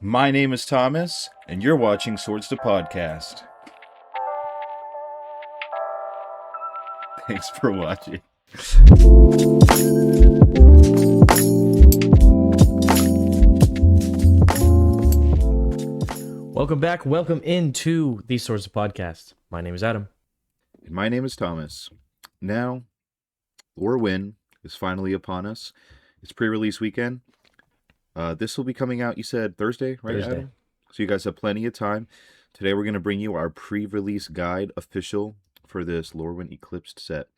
My name is Thomas, and you're watching Swords to Podcast. Thanks for watching. Welcome back. Welcome into the Swords to Podcast. My name is Adam. And my name is Thomas. Now, Lowryn is finally upon us. It's pre-release weekend. This will be coming out, you said, Thursday, right, Thursday. Adam? So you guys have plenty of time. Today we're going to bring you our pre-release guide official for this Lowryn Eclipsed set.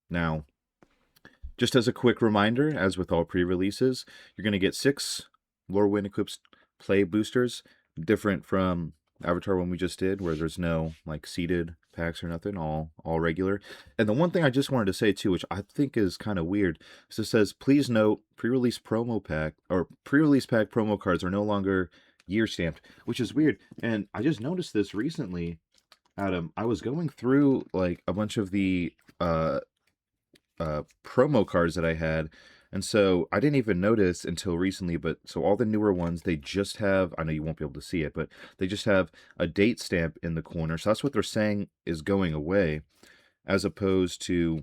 Now, just as a quick reminder, as with all pre-releases, you're going to get 6 Lowryn Eclipsed play boosters, different from Avatar one we just did, where there's no like seeded packs or nothing, all regular. And the one thing I just wanted to say too, which I think is kind of weird, is it says, please note, pre-release promo pack or pre-release pack promo cards are no longer year stamped, which is weird. And I just noticed this recently, Adam. I was going through like a bunch of the promo cards that I had, and so I didn't even notice until recently, but so all the newer ones, they just have, I know you won't be able to see it, but they just have a date stamp in the corner. So that's what they're saying is going away, as opposed to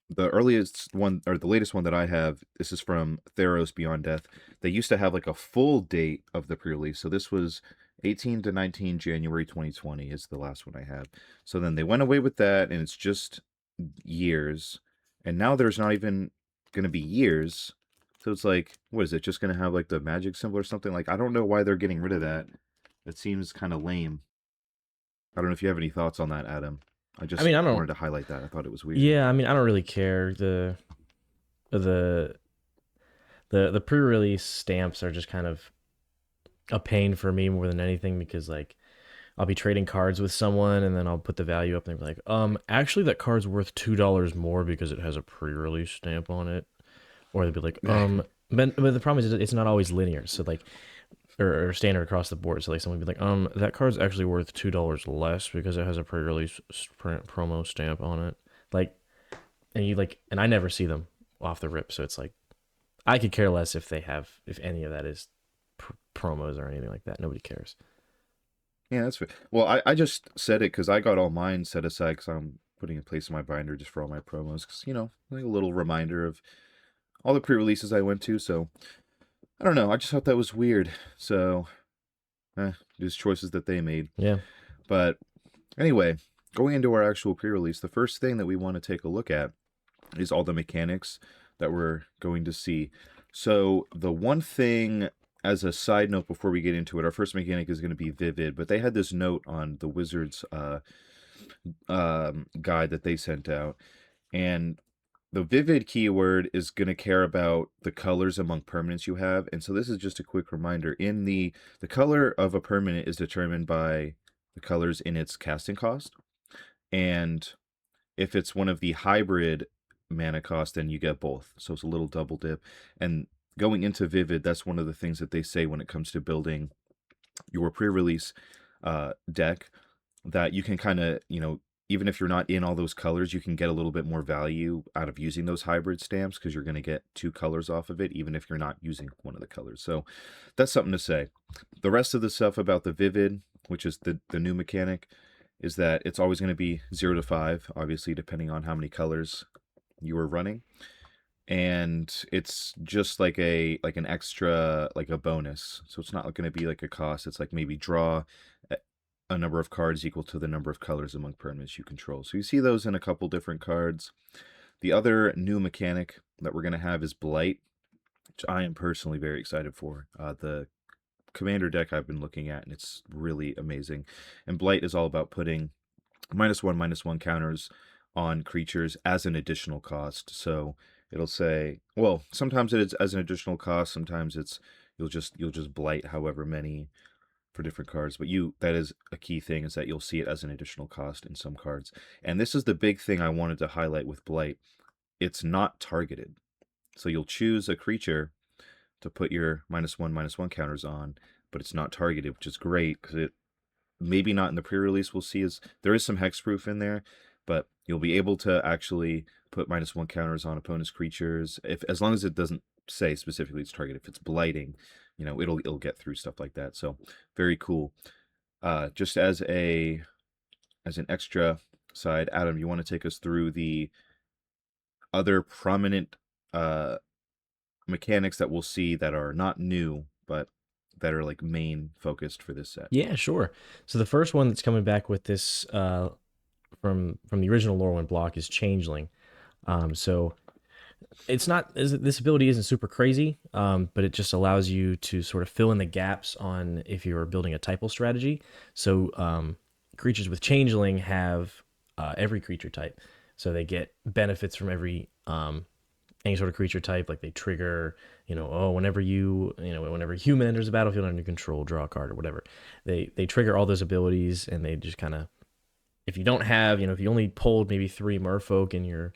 the earliest one, or the latest one that I have. This is from Theros Beyond Death. They used to have like a full date of the pre-release. So this was 18 to 19 January 2020 is the last one I have. So then they went away with that, and it's just years. And now there's not even going to be years. So it's like, what is it? Just going to have like the magic symbol or something? Like, I don't know why they're getting rid of that. That seems kind of lame. I don't know if you have any thoughts on that, Adam. I don't wanted to highlight that. I thought it was weird. Yeah, I don't really care. The pre-release stamps are just kind of a pain for me more than anything, because like I'll be trading cards with someone and then I'll put the value up and they'll be like, actually that card's worth $2 more because it has a pre-release stamp on it. Or they'll be like, but the problem is it's not always linear. So like, or standard across the board. So like someone would be like, that card's actually worth $2 less because it has a pre-release promo stamp on it. Like, and I never see them off the rip. So it's like, I could care less if any of that is promos or anything like that. Nobody cares. Yeah, that's fair. Well, I just said it because I got all mine set aside because I'm putting in place in my binder just for all my promos. Because, like a little reminder of all the pre-releases I went to. So, I don't know. I just thought that was weird. So, just choices that they made. Yeah. But anyway, going into our actual pre-release, the first thing that we want to take a look at is all the mechanics that we're going to see. So, the one thing, as a side note before we get into it, our first mechanic is going to be Vivid, but they had this note on the Wizards guide that they sent out, and the Vivid keyword is going to care about the colors among permanents you have. And so this is just a quick reminder. In the color of a permanent is determined by the colors in its casting cost, and if it's one of the hybrid mana cost, then you get both. So it's a little double dip. And going into Vivid, that's one of the things that they say when it comes to building your pre-release deck, that you can kind of, even if you're not in all those colors, you can get a little bit more value out of using those hybrid stamps because you're going to get 2 colors off of it, even if you're not using one of the colors. So that's something to say. The rest of the stuff about the Vivid, which is the new mechanic, is that it's always going to be 0 to 5, obviously, depending on how many colors you are running. And it's just like an extra, like a bonus. So it's not going to be like a cost. It's like maybe draw a number of cards equal to the number of colors among permanents you control. So you see those in a couple different cards. The other new mechanic that we're going to have is Blight, which I am personally very excited for. The commander deck I've been looking at, and it's really amazing. And Blight is all about putting -1/-1 counters on creatures as an additional cost. So it'll say, well, sometimes it is as an additional cost, sometimes it's you'll just blight however many for different cards, but that is a key thing, is that you'll see it as an additional cost in some cards. And this is the big thing I wanted to highlight with Blight. It's not targeted. So you'll choose a creature to put your -1/-1 counters on, but it's not targeted, which is great because it maybe not in the pre-release we'll see is there is some hexproof in there, but you'll be able to actually put -1 counters on opponent's creatures as long as it doesn't say specifically it's targeted. If it's blighting, it'll get through stuff like that. So very cool. Just as an extra side, Adam, you want to take us through the other prominent uh mechanics that we'll see that are not new, but that are like main focused for this set? Yeah, sure. So the first one that's coming back with this from the original Lowryn block is Changeling. So it's not this ability isn't super crazy, but it just allows you to sort of fill in the gaps on if you're building a typal strategy. So creatures with Changeling have every creature type, so they get benefits from every any sort of creature type. Like they trigger, whenever whenever a human enters the battlefield under control, draw a card or whatever. They trigger all those abilities, and they just kind of, if you don't have, if you only pulled maybe 3 Merfolk in your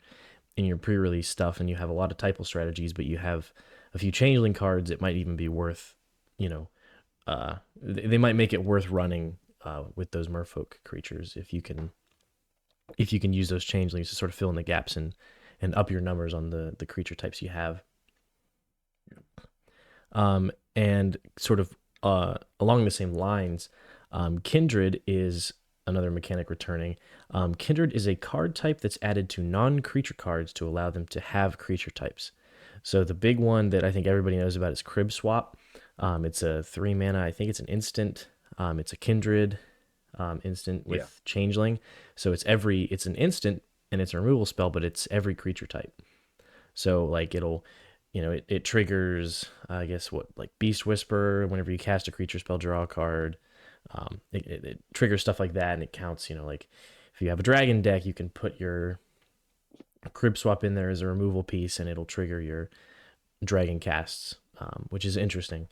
pre-release stuff, and you have a lot of typal strategies, but you have a few changeling cards, it might even be worth, they might make it worth running with those Merfolk creatures if you can use those changelings to sort of fill in the gaps and up your numbers on the creature types you have. And sort of along the same lines, Kindred is another mechanic returning. Kindred is a card type that's added to non-creature cards to allow them to have creature types. So the big one that I think everybody knows about is Crib Swap. It's a 3 mana. I think it's an instant. It's a Kindred instant with Changeling. So it's an instant and it's a removal spell, but it's every creature type. So like it triggers, I guess, like Beast Whisper. Whenever you cast a creature spell, draw a card. It triggers stuff like that, and it counts. Like if you have a dragon deck, you can put your Crib Swap in there as a removal piece, and it'll trigger your dragon casts, which is interesting.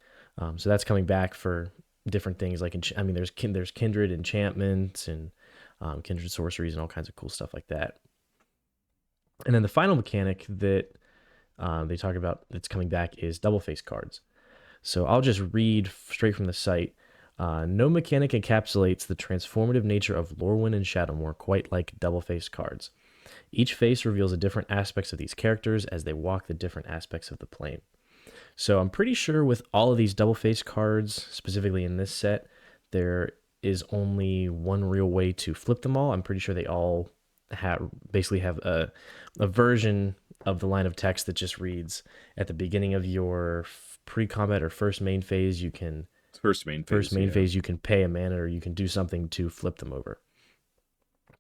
So that's coming back for different things. Like there's Kindred enchantments and Kindred sorceries and all kinds of cool stuff like that. And then the final mechanic that they talk about that's coming back is double face cards. So I'll just read straight from the site. No mechanic encapsulates the transformative nature of Lorwyn and Shadowmoor quite like double face cards. Each face reveals the different aspects of these characters as they walk the different aspects of the plane. So I'm pretty sure with all of these double face cards, specifically in this set, there is only one real way to flip them all. I'm pretty sure they all basically have a version of the line of text that just reads, at the beginning of your pre-combat or first main phase, you can phase you can pay a mana or you can do something to flip them over.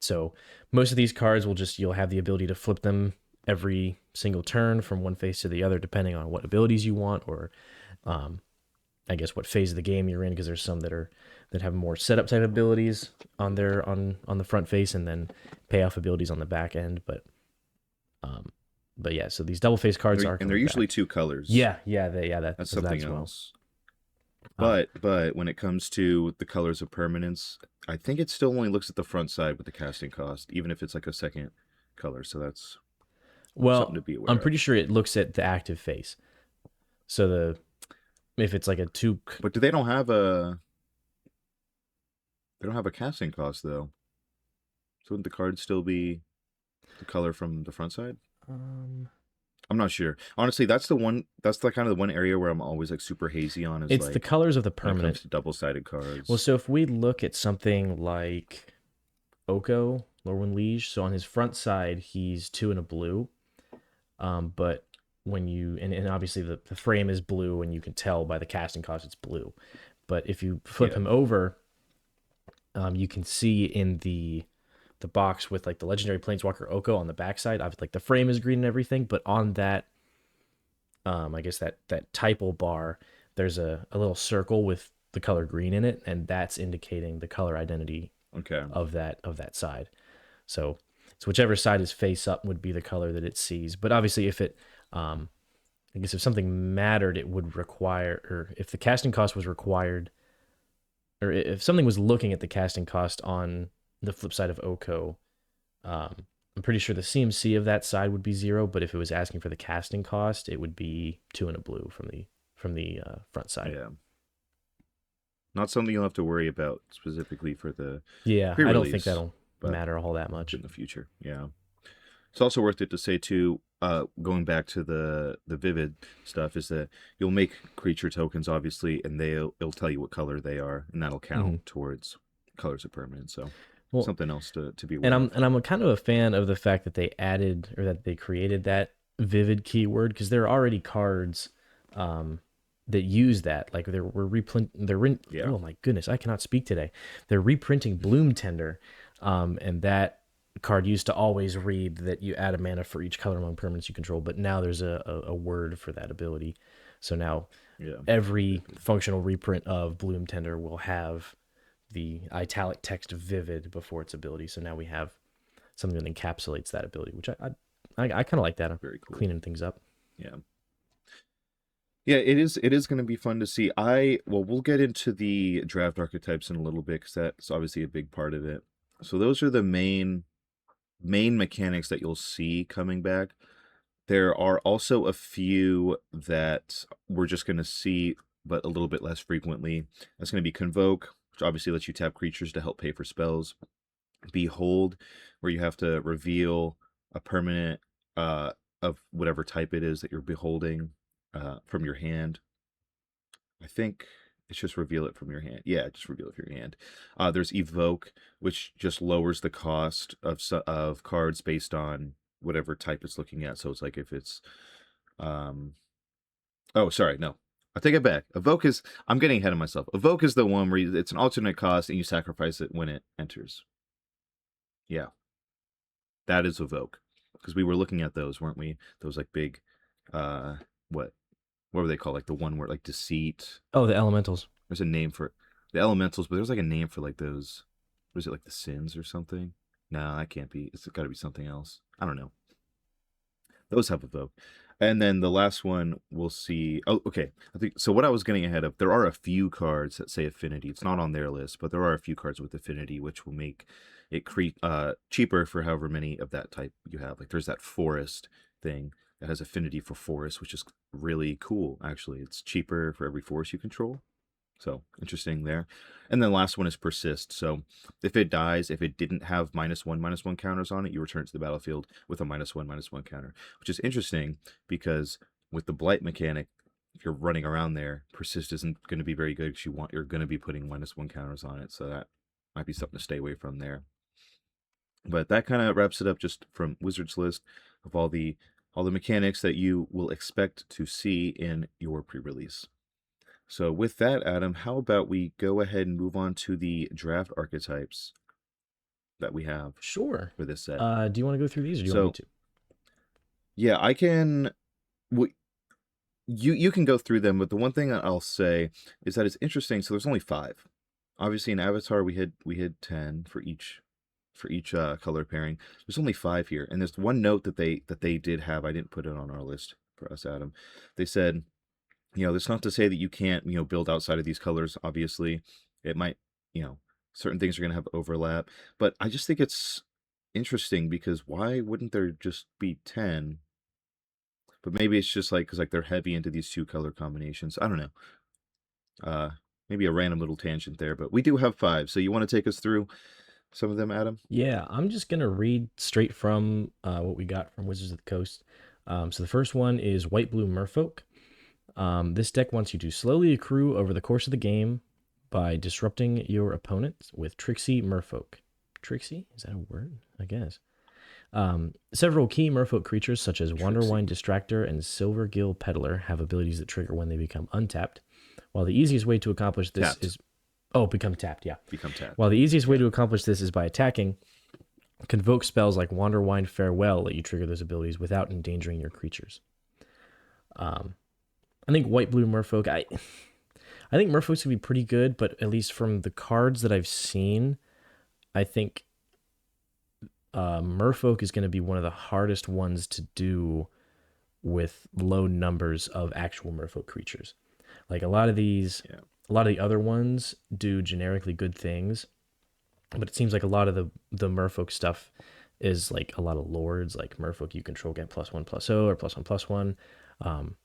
So most of these cards you'll have the ability to flip them every single turn from one phase to the other, depending on what abilities you want, or I guess what phase of the game you're in, because there's some that have more setup type abilities on the front face, and then payoff abilities on the back end. But yeah, so these double face cards they're usually back. 2 colors. That's something else. But when it comes to the colors of permanence, I think it still only looks at the front side with the casting cost, even if it's like a second color. So that's something to be aware I'm pretty sure it looks at the active face. So if it's like a 2, but they don't have a casting cost though. So wouldn't the card still be the color from the front side? I'm not sure. Honestly, that's the kind of the one area where I'm always like super hazy on. It's like, the colors of the permanent. When it comes to double-sided cards. Well, so if we look at something like Oko, Lorwyn Liege, so on his front side, he's 2 and a blue. But when you, and obviously the frame is blue, and you can tell by the casting cost it's blue. But if you flip him over, you can see in the box with like the legendary planeswalker Oko on the backside, like the frame is green and everything, but on that I guess that typal bar, there's a little circle with the color green in it, and that's indicating the color identity of that side. So it's whichever side is face up would be the color that it sees. But obviously if it I guess if something mattered, it would require, or if the casting cost was required, or if something was looking at the casting cost on the flip side of Oko, I'm pretty sure the CMC of that side would be 0, but if it was asking for the casting cost, it would be 2 and a blue from the front side. Yeah. Not something you'll have to worry about specifically for the I don't think that'll matter all that much in the future. Yeah. It's also worth it to say too, going back to the vivid stuff, is that you'll make creature tokens obviously, and it'll tell you what color they are, and that'll count Hmm. towards colors of permanence. So Well, something else to be and aware I'm of. and I'm a kind of a fan of the fact that they added or that they created that vivid keyword because there are already cards um, that use that. Like Yeah, oh my goodness, I cannot speak today. They're reprinting Bloom Tender, and that card used to always read that you add a mana for each color among permanents you control, but now there's a word for that ability. So now yeah, every vivid. functional reprint of Bloom Tender will have the italic text vivid before its ability. So now we have something that encapsulates that ability, which I kind of like that. I'm Very cool. cleaning things up. Yeah. Yeah, it is. It is going to be fun to see. We'll get into the draft archetypes in a little bit because that's obviously a big part of it. So those are the main mechanics that you'll see coming back. There are also a few that we're just going to see, but a little bit less frequently. That's going to be Convoke, which obviously lets you tap creatures to help pay for spells. Behold, where you have to reveal a permanent of whatever type it is that you're beholding from your hand. I think it's just reveal it from your hand. Yeah, just reveal it from your hand. There's Evoke, which just lowers the cost of cards based on whatever type it's looking at. So it's like if it's um oh sorry, no. I take it back. Evoke is I'm getting ahead of myself. Evoke is the one where it's an alternate cost and you sacrifice it when it enters. Yeah, that is Evoke. Because we were looking at those, weren't we? Those like big uh what what were they called? Like the one where like deceit. Oh, the elementals. There's a name for the elementals, but there's like a name for like those. Was it like the sins or something? No, that can't be. It's got to be something else. I don't know. Those have a vote. And then the last one we'll see. Oh, okay. I think so. What I was getting ahead of, there are a few cards that say affinity. It's not on their list, but there are a few cards with affinity, which will make it cheaper for however many of that type you have. Like there's that forest thing that has affinity for forest, which is really cool. Actually, it's cheaper for every forest you control. So interesting there. And then the last one is persist. So if it dies, if it didn't have -1/-1 counters on it, you return it to the battlefield with a -1/-1 counter, which is interesting because with the blight mechanic, if you're running around there, persist isn't going to be very good because you're going to be putting -1 counters on it. So that might be something to stay away from there. But that kind of wraps it up just from Wizard's list of all the mechanics that you will expect to see in your pre-release. So with that, Adam, how about we go ahead and move on to the draft archetypes that we have Sure. for this set. Do you want to go through these, or do you want me So to? yeah, I can. w- you can go through them, but the one thing I'll say is that it's interesting. So there's only five. Obviously, in Avatar we had 10 for each color pairing. There's only five here, and there's one note that they did have. I didn't put it on our list for us, Adam. They said, that's not to say that you can't, build outside of these colors. Obviously, it might, you know, certain things are going to have overlap, but I just think it's interesting because why wouldn't there just be 10? But maybe it's just like because like they're heavy into these two color combinations. I don't know. Uh, Maybe a random little tangent there, but we do have five. So you want to take us through some of them, Adam? Yeah, I'm just gonna read straight from what we got from Wizards of the Coast. So the first one is White Blue Merfolk. This deck wants you to slowly accrue over the course of the game by disrupting your opponent with Trixie Merfolk. Trixie? Is that a word? I guess. Several key merfolk creatures, such as Trixie. Wanderwine Distractor and Silvergill Peddler, have abilities that trigger when they become untapped. While the easiest way to accomplish this Tapped. is. Oh, become tapped, yeah. Become tapped. While the easiest way Yeah. to accomplish this is by attacking, convoke spells like Wanderwine Farewell let you trigger those abilities without endangering your creatures. Um, I think White Blue Merfolk. I think Merfolk's gonna be pretty good, but at least from the cards that I've seen, I think Merfolk is going to be one of the hardest ones to do with low numbers of actual Merfolk creatures. Like Yeah. a lot of the other ones do generically good things, but it seems like a lot of the Merfolk stuff is like a lot of lords, like Merfolk you control get +1/+0 or +1/+1, um,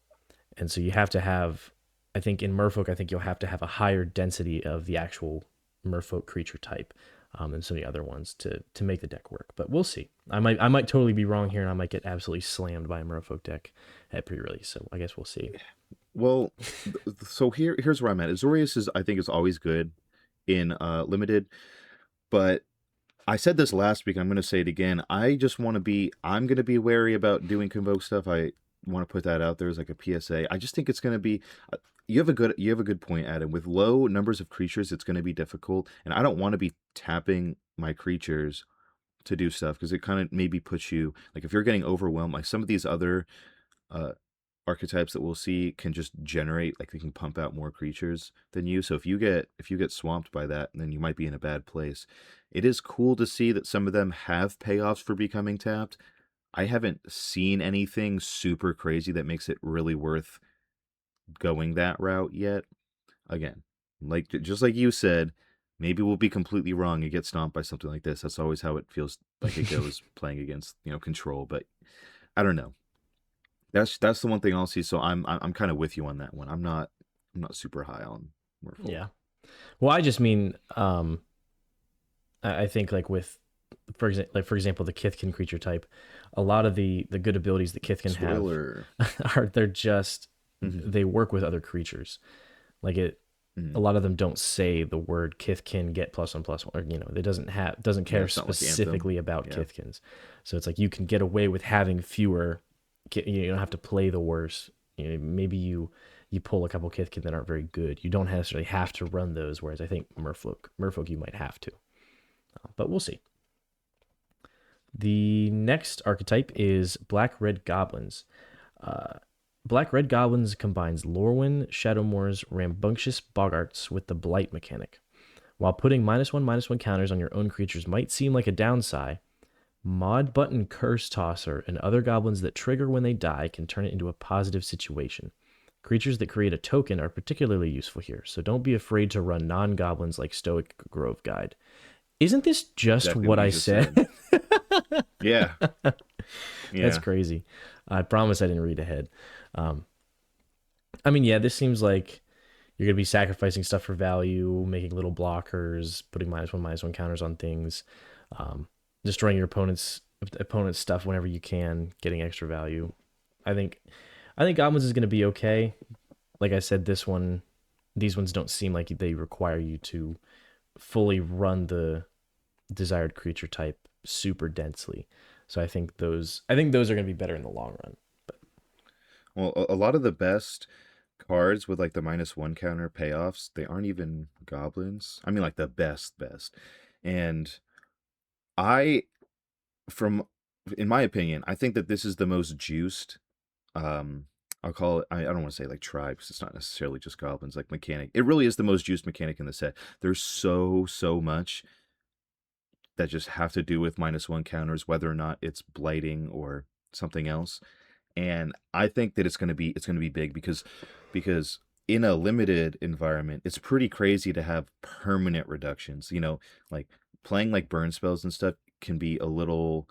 and so you have to have. I think in Merfolk, I think you'll have to have a higher density of the actual Merfolk creature type. and some of the other ones to make the deck work. But we'll see. I might totally be wrong here, and I might get absolutely slammed by a Merfolk deck at pre-release. So I guess we'll see. Well, so here's where I'm at. Azorius is I think is always good in limited, but I said this last week. I'm going to say it again. I'm going to be wary about doing convoke stuff. I want to put that out there as like a PSA. I just think it's going to be. You have a good point, Adam. With low numbers of creatures, it's going to be difficult, and I don't want to be tapping my creatures to do stuff because it kind of maybe puts you like if you're getting overwhelmed. Like some of these other uh, archetypes that we'll see can just generate like they can pump out more creatures than you. So if you get swamped by that, then you might be in a bad place. It is cool to see that some of them have payoffs for becoming tapped. I haven't seen anything super crazy that makes it really worth going that route yet. Again, like just like you said, maybe we'll be completely wrong and get stomped by something like this. That's always how it feels like it goes playing against, control, but I don't know. That's the one thing I'll see. So I'm kind of with you on that one. I'm not super high on Merfolk. Yeah. Well, I just mean, I think like with, for example, the Kithkin creature type, a lot of the good abilities that Kithkin have Spoiler. are they're just Mm-hmm. they work with other creatures. Like a lot of them don't say the word Kithkin get +1/+1, or it doesn't Yeah, care it's not like Anthem. specifically about Yeah. Kithkins. So it's like you can get away with having fewer. You don't have to play the worst. Maybe you pull a couple Kithkin that aren't very good. You don't necessarily have to run those. Whereas I think Merfolk you might have to, but we'll see. The next archetype is Black Red Goblins. Uh, Black Red Goblins combines Lorwyn, Shadowmoor's rambunctious Boggarts with the Blight mechanic. While putting -1/-1 counters on your own creatures might seem like a downside, Mod Button Curse Tosser and other goblins that trigger when they die can turn it into a positive situation. Creatures that create a token are particularly useful here, so don't be afraid to run non-goblins like Stoic Grove Guide. Isn't this just Exactly what what you I just said? said. Yeah. That's Yeah. crazy. I promise I didn't read ahead. Um, I mean, yeah, this seems like you're gonna be sacrificing stuff for value, making little blockers, putting -1/-1 counters on things, um, destroying your opponent's stuff whenever you can, getting extra value. I think I think Goblins is gonna be okay. Like I said, these ones don't seem like they require you to fully run the desired creature type super densely. So I think those are gonna be better in the long run. But Well, a lot of the best cards with like the -1 counter payoffs, they aren't even goblins. I mean, like the best. And I, from, in my opinion, I think that this is the most juiced. Um, I'll call it. I don't want to say like tribe because it's not necessarily just goblins. Like mechanic, it really is the most juiced mechanic in the set. There's so much that just have to do with -1 counters, whether or not it's blighting or something else. And I think that it's gonna be big because in a limited environment, it's pretty crazy to have permanent reductions. Like playing like burn spells and stuff can be a little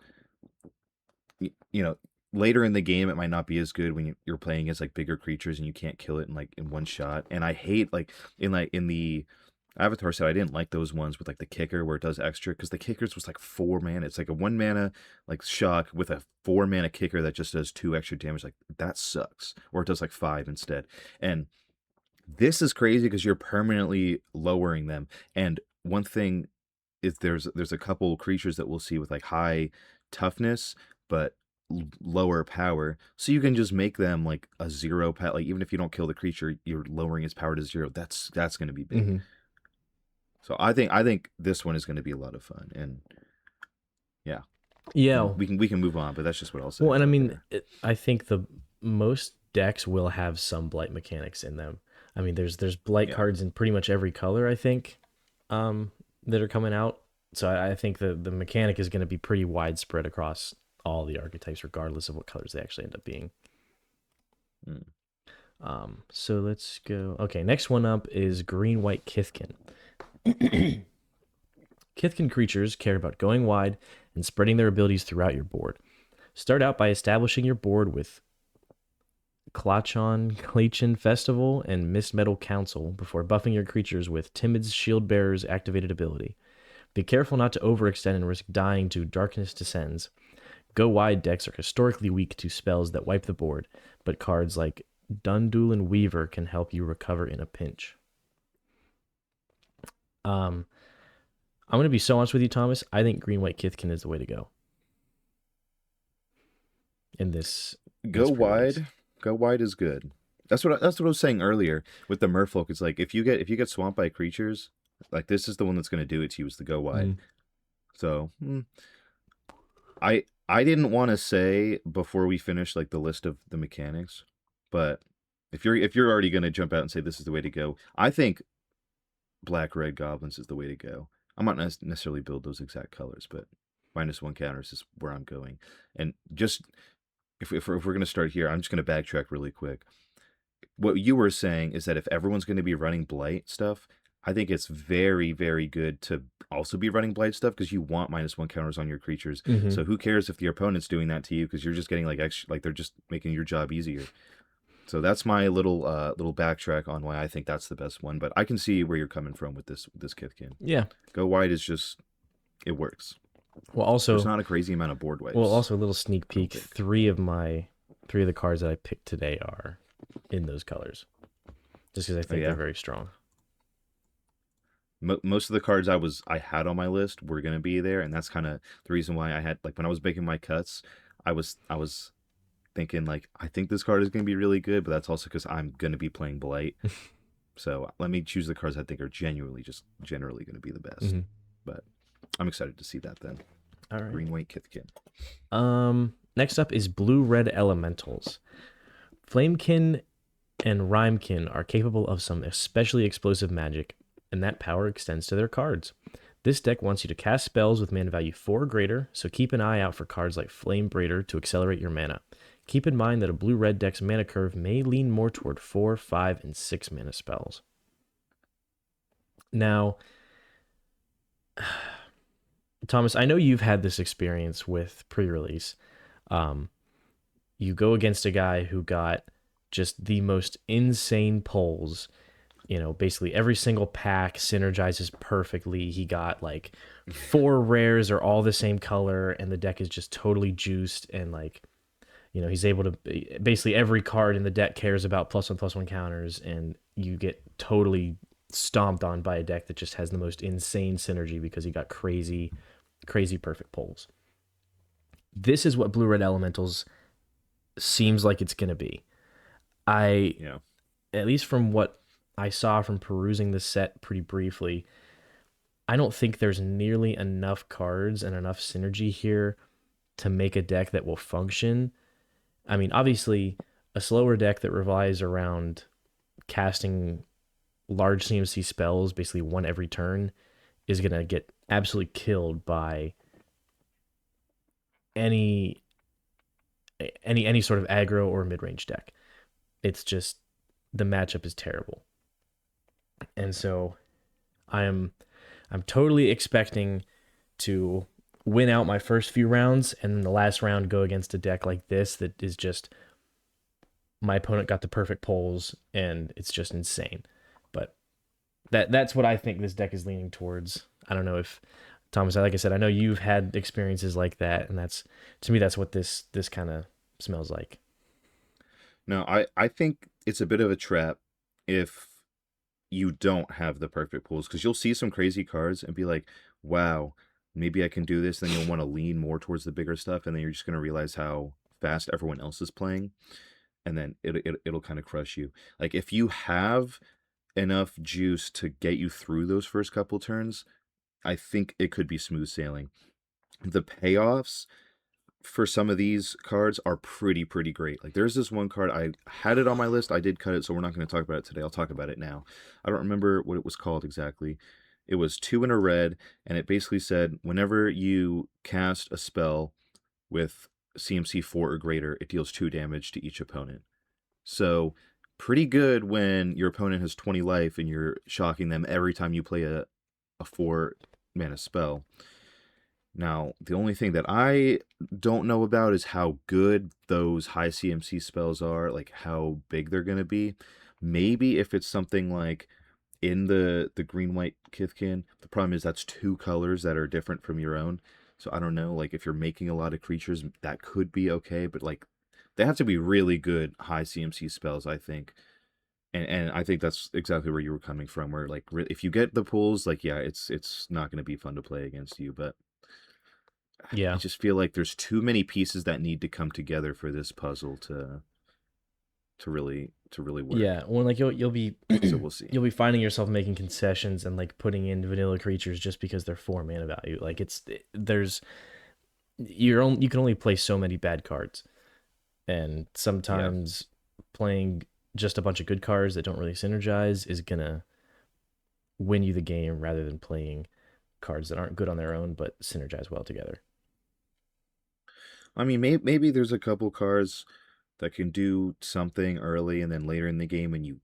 y- you know later in the game it might not be as good when you're playing against like bigger creatures and you can't kill it in one shot. And I hate in the Avatar set, I didn't like those ones with like the kicker where it does extra because the kickers was like 4 mana. It's like a 1 mana like shock with a 4 mana kicker that just does 2 extra damage. Like that sucks. Or it does like 5 instead. And this is crazy because you're permanently lowering them. And one thing is there's a couple creatures that we'll see with like high toughness but lower power, so you can just make them like a 0 power. Like even if you don't kill the creature, you're lowering its power to 0. That's going to be big. mhm. So I think this one is going to be a lot of fun. And yeah, Yeah, and we can move on, but that's just what I'll say well, and I right mean, there. I think the most decks will have some blight mechanics in them. I mean, there's blight Yeah. cards in pretty much every color, I think, that are coming out. So I think the mechanic is going to be pretty widespread across all the archetypes, regardless of what colors they actually end up being. Mm. So let's go. Okay, next one up is Green White Kithkin. Kithkin creatures care about going wide and spreading their abilities throughout your board. Start out by establishing your board with Klachan Festival and Mist Metal Council before buffing your creatures with Timid's Shield Bearer's activated ability. Be careful not to overextend and risk dying to Darkness Descends. Go wide decks are historically weak to spells that wipe the board, but cards like Dundulin Weaver can help you recover in a pinch. Um, I'm going to be so honest with you, Thomas. I think Green White Kithkin is the way to go in Go this pre-release. wide. Go wide is good. That's what I was saying earlier with the Merfolk. It's like if you get swamped by creatures, like this is the one that's going to do it to you. Is the go wide. Mm. So I didn't want to say before we finish like the list of the mechanics, but if you're already going to jump out and say this is the way to go, I think black red goblins is the way to go. I'm not necessarily build those exact colors, but -1 counters is where I'm going. And just if we're going to start here, I'm just going to backtrack really quick. What you were saying is that if everyone's going to be running blight stuff, I think it's very, very good to also be running blight stuff because you want -1 counters on your creatures. Mm-hmm. So who cares if the opponent's doing that to you because you're just getting like extra, like they're just making your job easier. So that's my little backtrack on why I think that's the best one. But I can see where you're coming from with this Kithkin. Yeah. Go wide is just it works. Well, There's also, not a crazy amount of board wipes. a little sneak I don't peek. think. Three of the cards that I picked today are in those colors, just because I Oh, think yeah. they're very strong. Most of the cards I had on my list were gonna be there, and that's kind of the reason why I had like when I was making my cuts, I was thinking like I think this card is gonna be really good, but that's also because I'm gonna be playing Blight. So let me choose the cards I think are generally gonna be the best. Mm-hmm. But I'm excited to see that then. All right. Green White Kithkin. Next up is Blue Red Elementals. Flamekin and Rhymekin are capable of some especially explosive magic, and that power extends to their cards. This deck wants you to cast spells with mana value 4 or greater, so keep an eye out for cards like Flame Braider to accelerate your mana. Keep in mind that a blue-red deck's mana curve may lean more toward 4, 5, and 6 mana spells. Now, Thomas, I know you've had this experience with pre-release. You go against a guy who got just the most insane pulls. Basically every single pack synergizes perfectly. He got like 4 rares are all the same color, and the deck is just totally juiced. And like, he's able to basically every card in the deck cares about +1/+1 counters, and you get totally stomped on by a deck that just has the most insane synergy because he got crazy, crazy perfect pulls. This is what Blue Red Elementals seems like it's gonna be. Yeah. At least from what I saw from perusing the set pretty briefly, I don't think there's nearly enough cards and enough synergy here to make a deck that will function. I mean, obviously, a slower deck that relies around casting large CMC spells, basically one every turn, is going to get absolutely killed by any sort of aggro or mid-range deck. It's just the matchup is terrible. And so I'm totally expecting to win out my first few rounds, and then the last round go against a deck like this that is just my opponent got the perfect pulls and it's just insane. But that's what I think this deck is leaning towards. I don't know if Thomas, like I said, I know you've had experiences like that, and that's to me that's what this kind of smells like. No, I think it's a bit of a trap if you don't have the perfect pulls because you'll see some crazy cards and be like, wow, maybe I can do this. Then you'll want to lean more towards the bigger stuff, and then you're just going to realize how fast everyone else is playing, and then it'll kind of crush you. Like if you have enough juice to get you through those first couple turns, I think it could be smooth sailing. The payoffs for some of these cards are pretty great. Like there's this one card, I had it on my list, I did cut it, so we're not going to talk about it today. I'll talk about it now. I don't remember what it was called exactly. It was 2 in a red, and it basically said whenever you cast a spell with CMC 4 or greater, it deals 2 damage to each opponent. So pretty good when your opponent has 20 life and you're shocking them every time you play a 4 mana spell. Now, the only thing that I don't know about is how good those high CMC spells are, like how big they're going to be. Maybe if it's something like in the green white Kithkin. The problem is that's two colors that are different from your own. So I don't know, like if you're making a lot of creatures, that could be okay, but like they have to be really good high CMC spells, I think. And I think that's exactly where you were coming from. Where like if you get the pulls, like yeah, it's not going to be fun to play against you. But I Yeah. just feel like there's too many pieces that need to come together for this puzzle to really Yeah, work. when like you'll be So we'll see. you'll be finding yourself making concessions and like putting in vanilla creatures just because they're 4 mana value. Like there's you can only play so many bad cards, and Yeah. sometimes playing just a bunch of good cards that don't really synergize is gonna win you the game rather than playing cards that aren't good on their own but synergize well together. I mean, maybe there's a couple cards that can do something early, and then later in the game, when you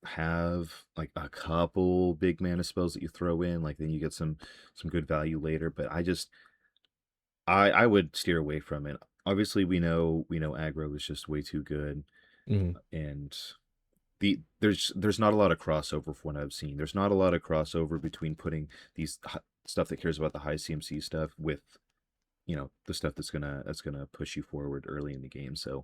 have like a couple big mana spells that you throw in, like then you get some good value later. But I would steer away from it. Obviously, we know aggro is just way too good, Hmm. and there's not a lot of crossover from what I've seen. There's not a lot of crossover between putting these stuff that cares about the high CMC stuff with the stuff that's gonna push you forward early in the game. So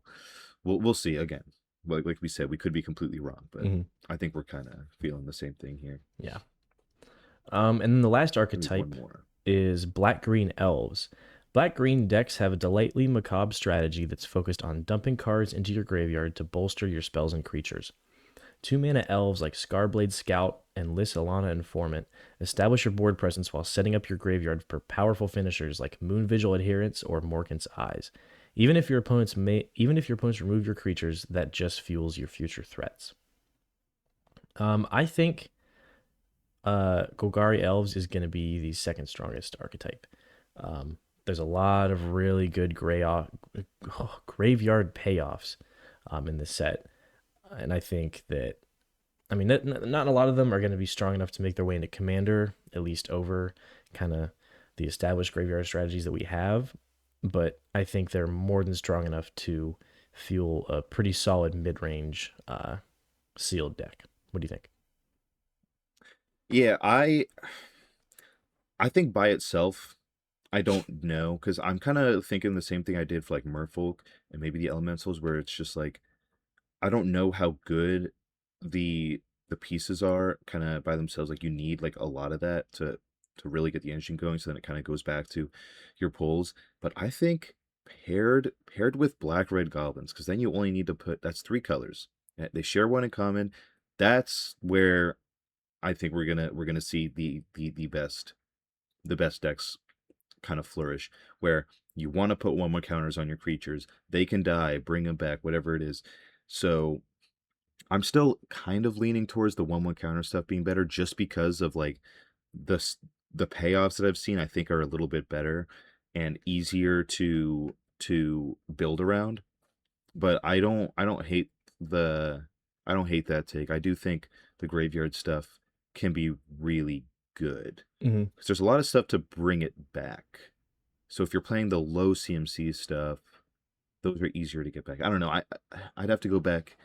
we'll see again. Like we said, we could be completely wrong, but Hmm. I think we're kind of feeling the same thing here. Yeah. And then the last We have one archetype more. is black green elves. Black green decks have a delightfully macabre strategy that's focused on dumping cards into your graveyard to bolster your spells and creatures. 2 mana elves like Scarblade Scout and Lys Alana Informant establish your board presence while setting up your graveyard for powerful finishers like Moon Vigil Adherence or Morkant's Eyes. Even if your opponents remove your creatures, that just fuels your future threats. I think Golgari Elves is going to be the second strongest archetype. Um, there's a lot of really good graveyard payoffs in this set, and I think that not a lot of them are going to be strong enough to make their way into Commander, at least over kind of the established graveyard strategies that we have. But I think they're more than strong enough to fuel a pretty solid mid-range sealed deck. What do you think? Yeah, I think by itself, I don't know because I'm kind of thinking the same thing I did for like Merfolk and maybe the Elementals, where it's just like I don't know how good the pieces are kind of by themselves. Like you need like a lot of that to really get the engine going. So then it kind of goes back to your pulls. But I think paired with black red goblins, because then you only need to put that's three colors. They share one in common. That's where I think we're gonna see the best decks kind of flourish, where you want to put 1/1 counters on your creatures. They can die, bring them back, whatever it is. So I'm still kind of leaning towards the 1/1 counter stuff being better, just because of like the the payoffs that I've seen. I think are a little bit better and easier to build around. But the I don't hate that take. I do think the graveyard stuff can be really good Mm-hmm. because there's a lot of stuff to bring it back. So if you're playing the low CMC stuff, those are easier to get back. I don't know. I'd have to go back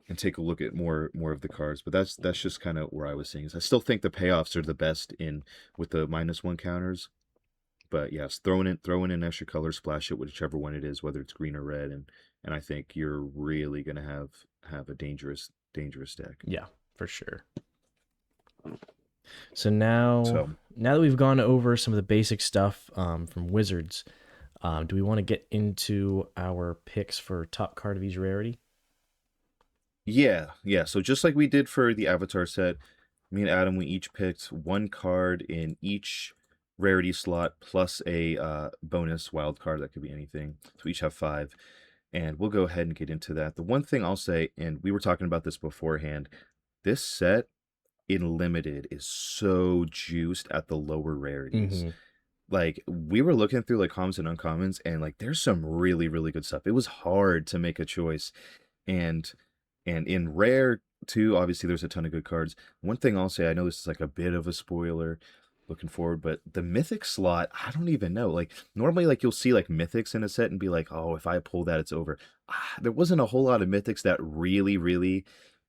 and take a look at more of the cards, but that's just kind of where I was seeing. Is I still think the payoffs are the best in with the -1 counters. But yes, throw in an extra color, splash it with whichever one it is, whether it's green or red, and I think you're really gonna have a dangerous deck. Yeah, for sure. So now, So now that we've gone over some of the basic stuff from Wizards, do we want to get into our picks for top card of each rarity? yeah. So just like we did for the Avatar set, me and Adam, we each picked one card in each rarity slot plus a bonus wild card that could be anything. So we each have five, and we'll go ahead and get into that. The one thing I'll say, and we were talking about this beforehand, this set in limited is so juiced at the lower rarities. Mm-hmm. Like we were looking through like commons and uncommons, and like there's some really good stuff. It was hard to make a choice, and in rare too, obviously there's a ton of good cards. One thing I'll say, I know this is like a bit of a spoiler looking forward, but the mythic slot, I don't even know. Like normally like you'll see like mythics in a set and be like, oh, if I pull that, it's over. There wasn't a whole lot of mythics that really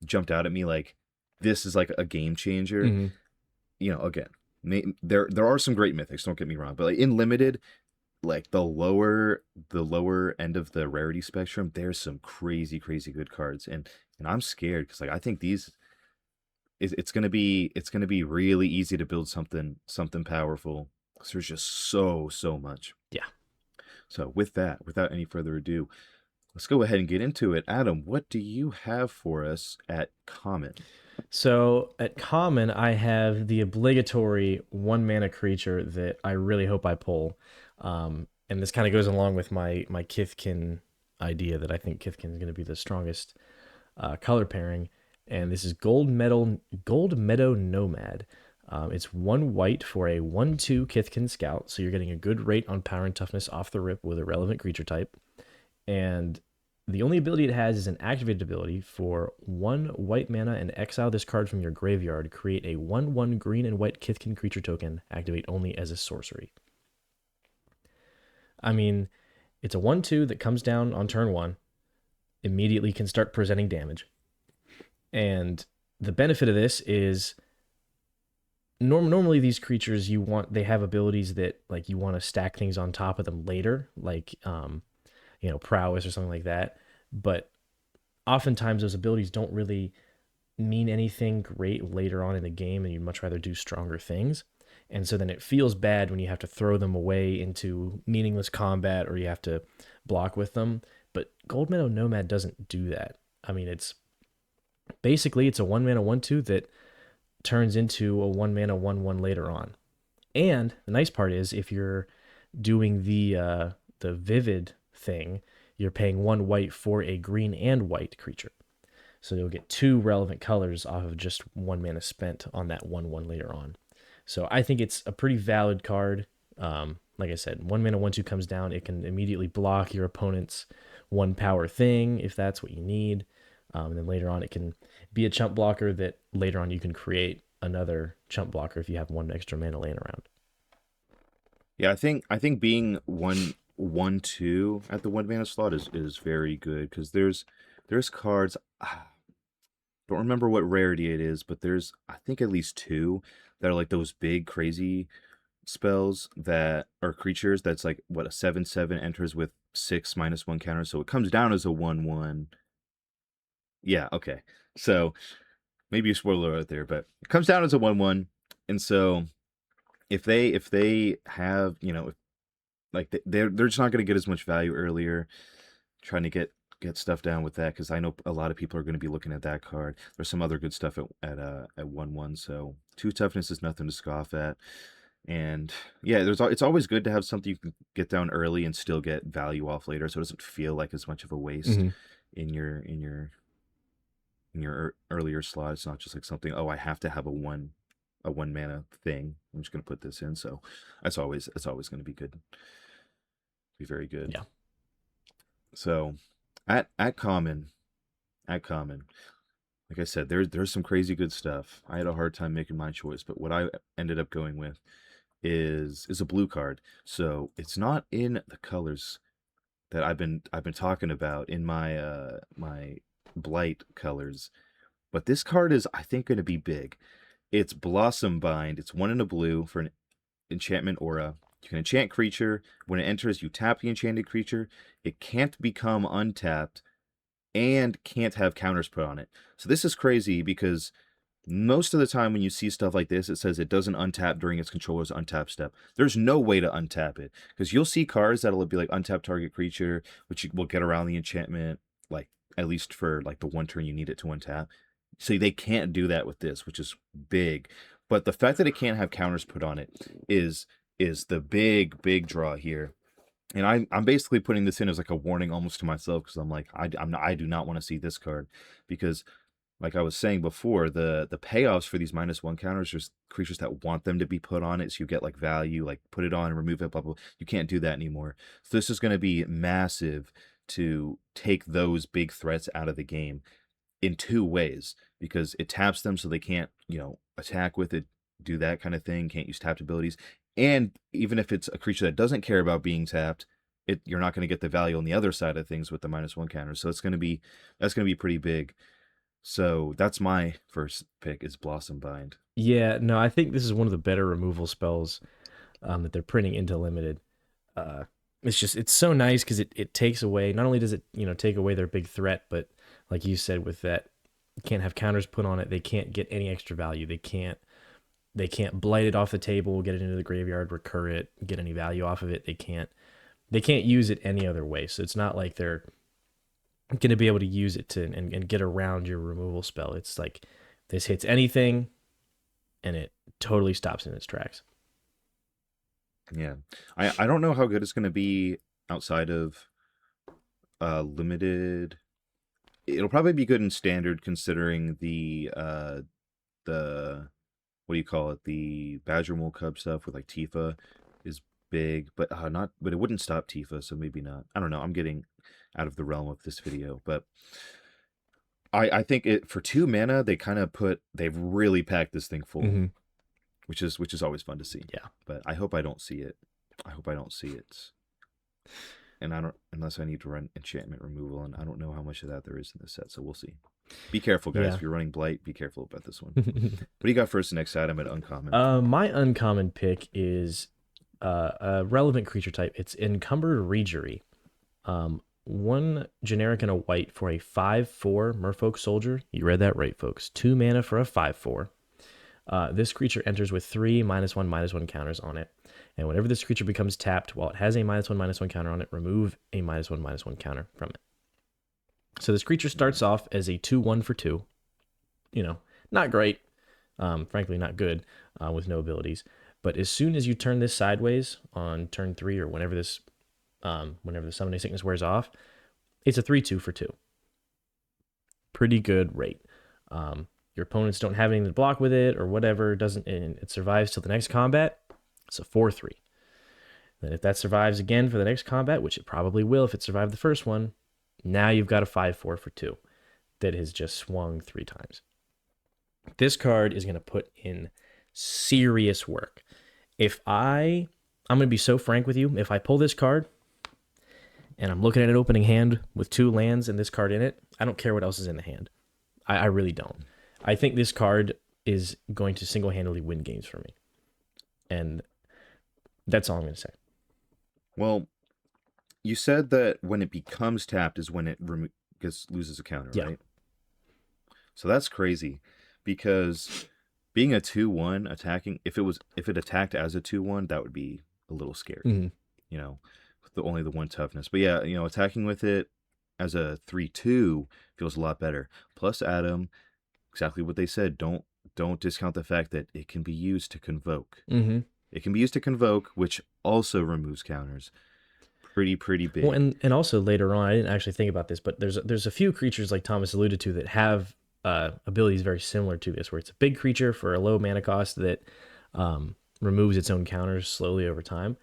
jumped out at me like this is like a game changer. Hmm. Again, there are some great mythics. Don't get me wrong, but like in limited, like the lower end of the rarity spectrum, there's some crazy good cards, and I'm scared because like I think it's gonna be really easy to build something powerful. 'Cause there's just so much. Yeah. So with that, without any further ado, let's go ahead and get into it. Adam, what do you have for us at common? So at common, I have the obligatory 1 mana creature that I really hope I pull. And this kind of goes along with my Kithkin idea that I think Kithkin is going to be the strongest color pairing. And this is Gold Meadow Nomad. It's 1 white for a 1/2 Kithkin Scout, so you're getting a good rate on power and toughness off the rip with a relevant creature type. And the only ability it has is an activated ability for 1 white mana and exile this card from your graveyard. Create a 1/1 green and white Kithkin creature token. Activate only as a sorcery. I mean, it's a 1/2 that comes down on turn one, immediately can start presenting damage. And the benefit of this is normally these creatures they have abilities that like you want to stack things on top of them later, like prowess or something like that. But oftentimes those abilities don't really mean anything great later on in the game, and you'd much rather do stronger things. And so then it feels bad when you have to throw them away into meaningless combat or you have to block with them. But Gold Meadow Nomad doesn't do that. I mean, it's a 1 mana 1/2 that turns into a 1 mana 1/1 later on. And the nice part is if you're doing the vivid thing, you're paying 1 white for a green and white creature. So you'll get 2 relevant colors off of just 1 mana spent on that 1/1 later on. So I think it's a pretty valid card. Like I said, 1 mana 1/2 comes down. It can immediately block your opponent's 1 power thing if that's what you need. And then later on, it can be a chump blocker that later on you can create another chump blocker if you have 1 extra mana laying around. Yeah, I think being 1/2 at the 1 mana slot is very good because there's cards. Don't remember what rarity it is, but there's I think at least two that are like those big crazy spells that are creatures that's like what a 7/7 enters with 6 -1 counter, so it comes down as a 1/1. Yeah, okay. So maybe a spoiler out there, but it comes down as a 1/1, and so if they have like they're just not going to get as much value earlier. Trying to get stuff down with that because I know a lot of people are going to be looking at that card. There's some other good stuff at 1/1, so 2 toughness is nothing to scoff at. And yeah, it's always good to have something you can get down early and still get value off later, so it doesn't feel like as much of a waste Mm-hmm. in your earlier slot. It's not just like something, oh, I have to have a one mana thing. I'm just gonna put this in. So it's always gonna be good. Be very good. Yeah. So at common, like I said, there's some crazy good stuff. I had a hard time making my choice, but what I ended up going with is a blue card. So it's not in the colors that I've been talking about in my blight colors, but this card is I think going to be big. It's Blossom Bind. It's 1 in a blue for an enchantment aura. You can enchant creature. When it enters, you tap the enchanted creature. It can't become untapped and can't have counters put on it. So this is crazy because most of the time when you see stuff like this, it says it doesn't untap during its controller's untap step. There's no way to untap it because you'll see cards that'll be like untap target creature, which will get around the enchantment, like at least for like the one turn you need it to untap. So they can't do that with this, which is big. But the fact that it can't have counters put on it is the big draw here. And I'm basically putting this in as like a warning almost to myself because I'm like I do not want to see this card because like I was saying before, the payoffs for these -1 counters, there's creatures that want them to be put on it, so you get like value, like put it on and remove it, blah blah. You can't do that anymore. So this is going to be massive to take those big threats out of the game in two ways because it taps them so they can't attack with it, do that kind of thing, can't use tapped abilities, and even if it's a creature that doesn't care about being tapped, you're not going to get the value on the other side of things with the -1 counter. So that's going to be pretty big. So that's my first pick is Blossom Bind. Yeah, no, I think this is one of the better removal spells that they're printing into limited. Uh, it's so nice because it takes away, not only does it take away their big threat, but like you said with that, you can't have counters put on it. They can't get any extra value. They can't blight it off the table, get it into the graveyard, recur it, get any value off of it. They can't use it any other way. So it's not like they're going to be able to use it to and get around your removal spell. It's like this hits anything and it totally stops in its tracks. Yeah. I don't know how good it's going to be outside of limited. It'll probably be good in standard considering the what do you call it? The Badger Mole Cub stuff with like Tifa is big, but not but it wouldn't stop Tifa, so maybe not. I don't know. I'm getting out of the realm of this video, but I think it for 2 mana they've really packed this thing full, Mm-hmm. which is always fun to see. Yeah. But I hope I don't see it. I hope I don't see it. And I don't unless I need to run enchantment removal, and I don't know how much of that there is in this set, so we'll see. Be careful, guys. Yeah. If you're running Blight, be careful about this one. What do you got first next item at uncommon? My uncommon pick is a relevant creature type. It's Encumbered Reejerey. One generic and a white for a 5/4 Merfolk Soldier. You read that right, folks. 2 mana for a 5/4. This creature enters with 3 -1/-1 counters on it. And whenever this creature becomes tapped, while it has a -1/-1 counter on it, remove a -1/-1 counter from it. So this creature starts off as a 2/1 for 2. Not great. Frankly, not good with no abilities. But as soon as you turn this sideways on turn 3 or whenever the Summoning Sickness wears off, it's a 3/2 for 2. Pretty good rate. Your opponents don't have anything to block with it or whatever. And it survives till the next combat. It's a 4/3. Then if that survives again for the next combat, which it probably will if it survived the first one, now you've got a 5/4 for 2 that has just swung 3 times. This card is going to put in serious work. I'm going to be so frank with you. If I pull this card and I'm looking at an opening hand with 2 lands and this card in it, I don't care what else is in the hand. I really don't. I think this card is going to single-handedly win games for me. And that's all I'm going to say. Well, you said that when it becomes tapped is when it loses a counter, Yeah. right? So that's crazy because being a 2/1 attacking, if it attacked as a 2/1, that would be a little scary. Mm-hmm. With only the 1 toughness. But yeah, attacking with it as a 3/2 feels a lot better. Plus, Adam, exactly what they said. Don't discount the fact that it can be used to convoke. Mm-hmm. It can be used to convoke, which also removes counters. Pretty big. Well, and also later on, I didn't actually think about this, but there's a few creatures like Thomas alluded to that have abilities very similar to this, where it's a big creature for a low mana cost that removes its own counters slowly over time.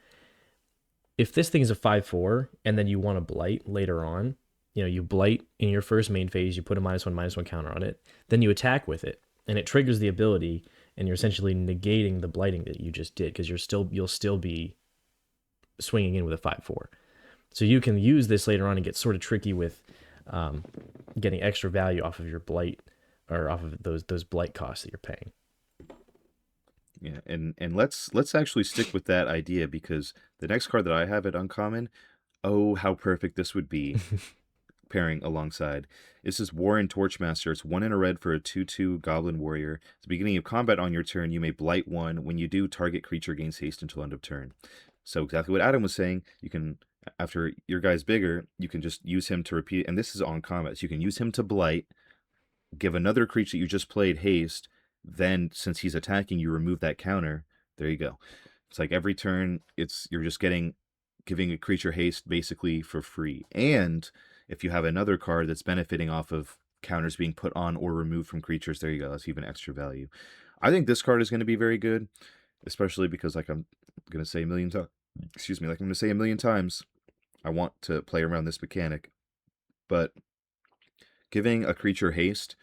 If this thing is a 5/4 and then you want to blight later on, you blight in your first main phase, you put a -1/-1 counter on it, then you attack with it, and it triggers the ability, and you're essentially negating the blighting that you just did because you'll still be swinging in with a 5/4. So you can use this later on and get sort of tricky with getting extra value off of your blight or off of those blight costs that you're paying. Yeah, and let's actually stick with that idea because the next card that I have at uncommon, oh how perfect this would be pairing alongside. This is Warren Torchmaster. It's 1 and a red for a 2/2 Goblin Warrior. At the beginning of combat on your turn, you may blight 1. When you do, target creature gains haste until end of turn. So exactly what Adam was saying, you can, after your guy's bigger, you can just use him to repeat, and this is on combat, so you can use him to blight, give another creature that you just played haste, then since he's attacking, you remove that counter. There you go. It's like every turn, you're just giving a creature haste basically for free. And if you have another card that's benefiting off of counters being put on or removed from creatures, there you go. That's even extra value. I think this card is going to be very good, especially because like I'm going to say a million times, I want to play around this mechanic. But giving a creature haste,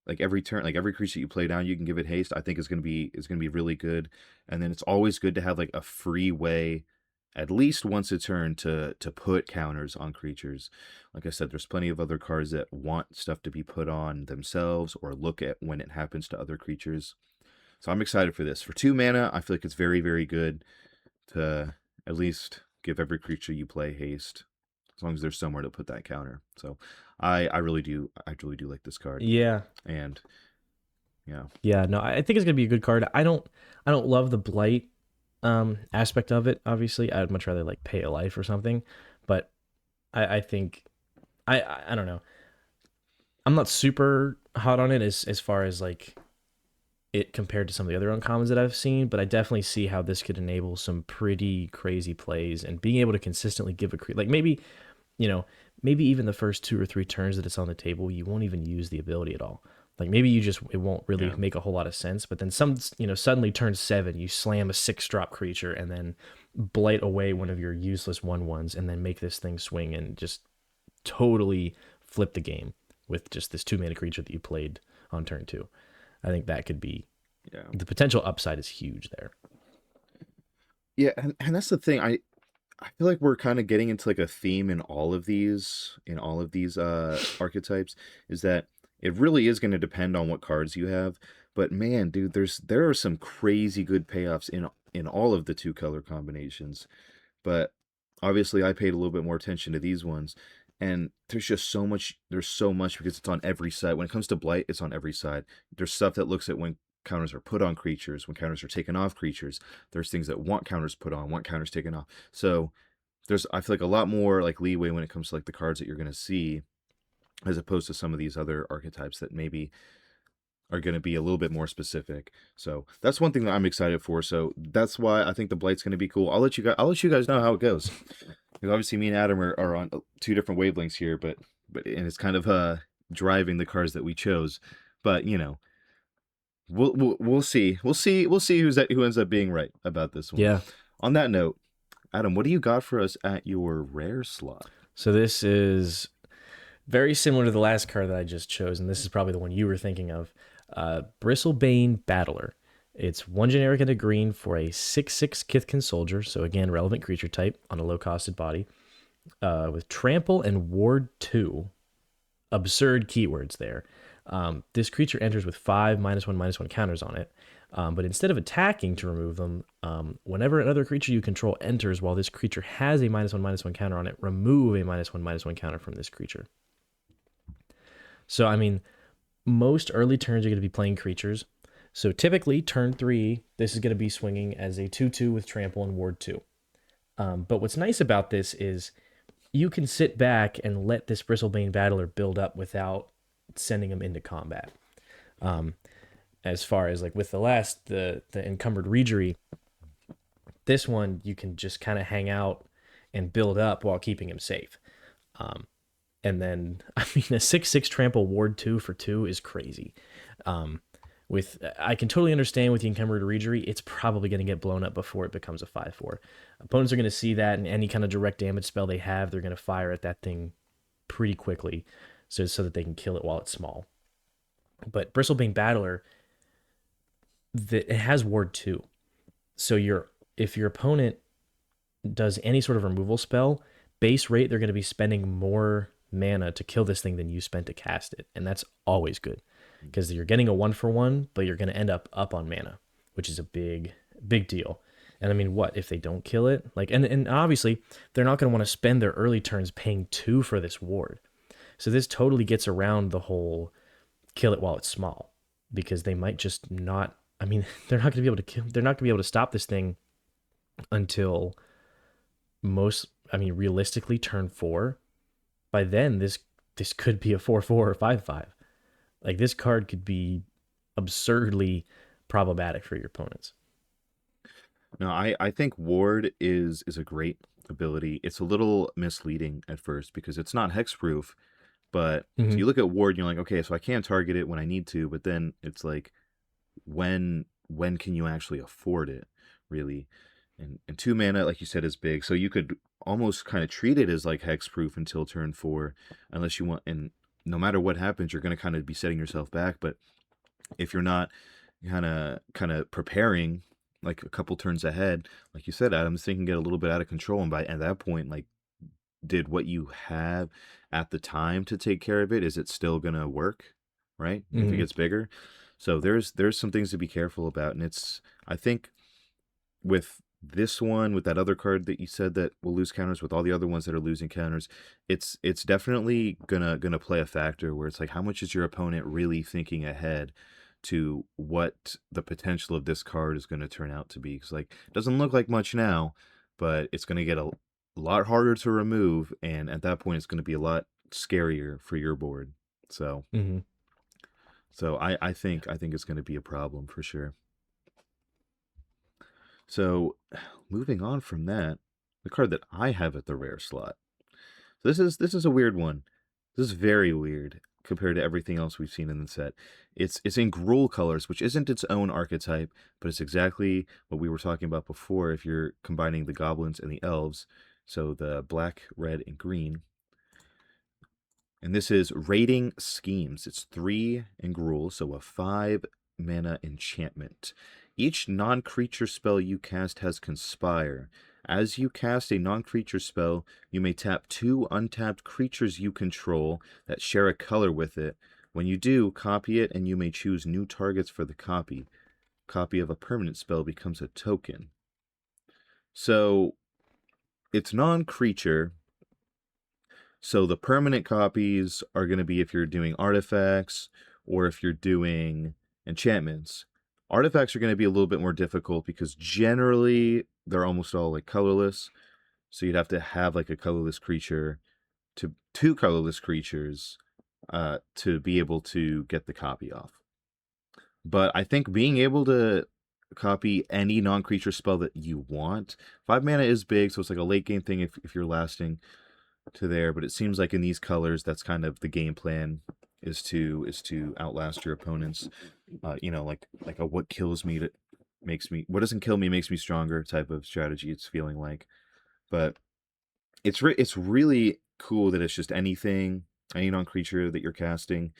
like every turn, like every creature you play down, you can give it haste. I think is going to be really good. And then it's always good to have like a free way at least once a turn to put counters on creatures. Like I said, there's plenty of other cards that want stuff to be put on themselves or look at when it happens to other creatures. So I'm excited for this. For 2 mana, I feel like it's very, very good to at least give every creature you play haste, as long as there's somewhere to put that counter. So I really do like this card. Yeah, And yeah, yeah. No, I think it's gonna be a good card. I don't love the blight aspect of it. Obviously, I'd much rather like pay a life or something. But I think I don't know. I'm not super hot on it as far as like it compared to some of the other uncommons that I've seen, but I definitely see how this could enable some pretty crazy plays and being able to consistently give a like maybe, you know, maybe even the first 2 or 3 turns that it's on the table, you won't even use the ability at all. Like maybe you just it won't really yeah, make a whole lot of sense, but then suddenly turn 7, you slam a 6-drop creature and then blight away one of your useless 1/1s and then make this thing swing and just totally flip the game with just this 2 mana creature that you played on turn 2. I think that could be yeah, the potential upside is huge there. yeah. And that's the thing. I feel like we're kind of getting into like a theme in all of these archetypes, is that it really is going to depend on what cards you have. But man, dude, there are some crazy good payoffs in all of the 2 color combinations. But obviously I paid a little bit more attention to these ones. And there's so much because it's on every side. When it comes to blight, it's on every side. There's stuff that looks at when counters are put on creatures, when counters are taken off creatures. There's things that want counters put on, want counters taken off. So there's, I feel like, a lot more like leeway when it comes to like the cards that you're going to see, as opposed to some of these other archetypes that maybe are going to be a little bit more specific. So that's one thing that I'm excited for. So that's why I think the blight's going to be cool. I'll let you guys know how it goes, because obviously me and Adam are on 2 different wavelengths here, but and it's kind of driving the cards that we chose. But we'll see. We'll see who ends up being right about this one. Yeah. On that note, Adam, what do you got for us at your rare slot? So this is very similar to the last card that I just chose, and this is probably the one you were thinking of. Bristlebane Battler. It's 1 generic and a green for a 6/6 Kithkin Soldier, so again, relevant creature type on a low-costed body, with Trample and Ward 2. Absurd keywords there. This creature enters with 5 -1/-1 counters on it, but instead of attacking to remove them, whenever another creature you control enters while this creature has a -1/-1 counter on it, remove a -1/-1 counter from this creature. So, I mean, most early turns you're going to be playing creatures. So typically, turn 3, this is going to be swinging as a 2/2 with Trample and Ward 2. But what's nice about this is you can sit back and let this Bristlebane Battler build up without sending him into combat. As far as like with the Encumbered Reejerey, this one you can just kind of hang out and build up while keeping him safe. And then, I mean, a 6/6 Trample Ward 2 for 2 is crazy. I can totally understand with the Encumbered Reejerey, it's probably going to get blown up before it becomes a 5/4. Opponents are going to see that, and any kind of direct damage spell they have, they're going to fire at that thing pretty quickly so that they can kill it while it's small. But Bristlebane Battler, it has Ward 2. So if your opponent does any sort of removal spell, base rate, they're going to be spending more mana to kill this thing than you spent to cast it. And that's always good because you're getting a 1-for-1, but you're going to end up on mana, which is a big, big deal. And I mean, what if they don't kill it? Like, and obviously they're not going to want to spend their early turns paying 2 for this ward. So this totally gets around the whole kill it while it's small, because they might just not. I mean, they're not going to be able to kill. They're not going to be able to stop this thing until realistically turn 4. By then, this could be a 4/4 or 5/5. Like, this card could be absurdly problematic for your opponents. No, I think Ward is a great ability. It's a little misleading at first because it's not hexproof, but so Mm-hmm. you look at Ward and you're like, okay, so I can target it when I need to, but then it's like, when can you actually afford it, really? And 2 mana, like you said, is big, so you could almost kind of treat it as like hexproof until turn 4, unless you want. And no matter what happens, you're going to kind of be setting yourself back. But if you're not kind of preparing, like a couple turns ahead, like you said, Adam, this thing can get a little bit out of control, and by at that point, like, did what you have at the time to take care of it, is it still gonna work, right? If it Hmm. gets bigger. So there's some things to be careful about, and it's, I think, with this one, with that other card that you said that will lose counters, with all the other ones that are losing counters, it's definitely gonna play a factor where it's like, how much is your opponent really thinking ahead to what the potential of this card is going to turn out to be? Because, like, it doesn't look like much now, but it's going to get a lot harder to remove, and at that point, it's going to be a lot scarier for your board. So, Hmm. I think it's going to be a problem for sure. So, moving on from that, the card that I have at the rare slot. This is a weird one. This is very weird compared to everything else we've seen in the set. It's in Gruul colors, which isn't its own archetype, but it's exactly what we were talking about before. If you're combining the goblins and the elves, so the black, red, and green, and this is Raiding Schemes. It's 3 in Gruul, so a 5 mana enchantment. Each non creature spell you cast has Conspire. As you cast a non creature spell, you may tap 2 untapped creatures you control that share a color with it. When you do, copy it, and you may choose new targets for the copy. Copy of a permanent spell becomes a token. So it's non creature, so the permanent copies are going to be if you're doing artifacts or if you're doing enchantments. Artifacts are going to be a little bit more difficult because generally they're almost all like colorless. So you'd have to have like a colorless creature to two colorless creatures to be able to get the copy off. But I think being able to copy any non-creature spell that you want, 5 mana is big, so it's like a late game thing if you're lasting to there, but it seems like in these colors that's kind of the game plan, is to outlast your opponents. Like a what kills me that makes me, what doesn't kill me makes me stronger type of strategy, it's feeling like. But it's really cool that it's just any non-creature that you're casting,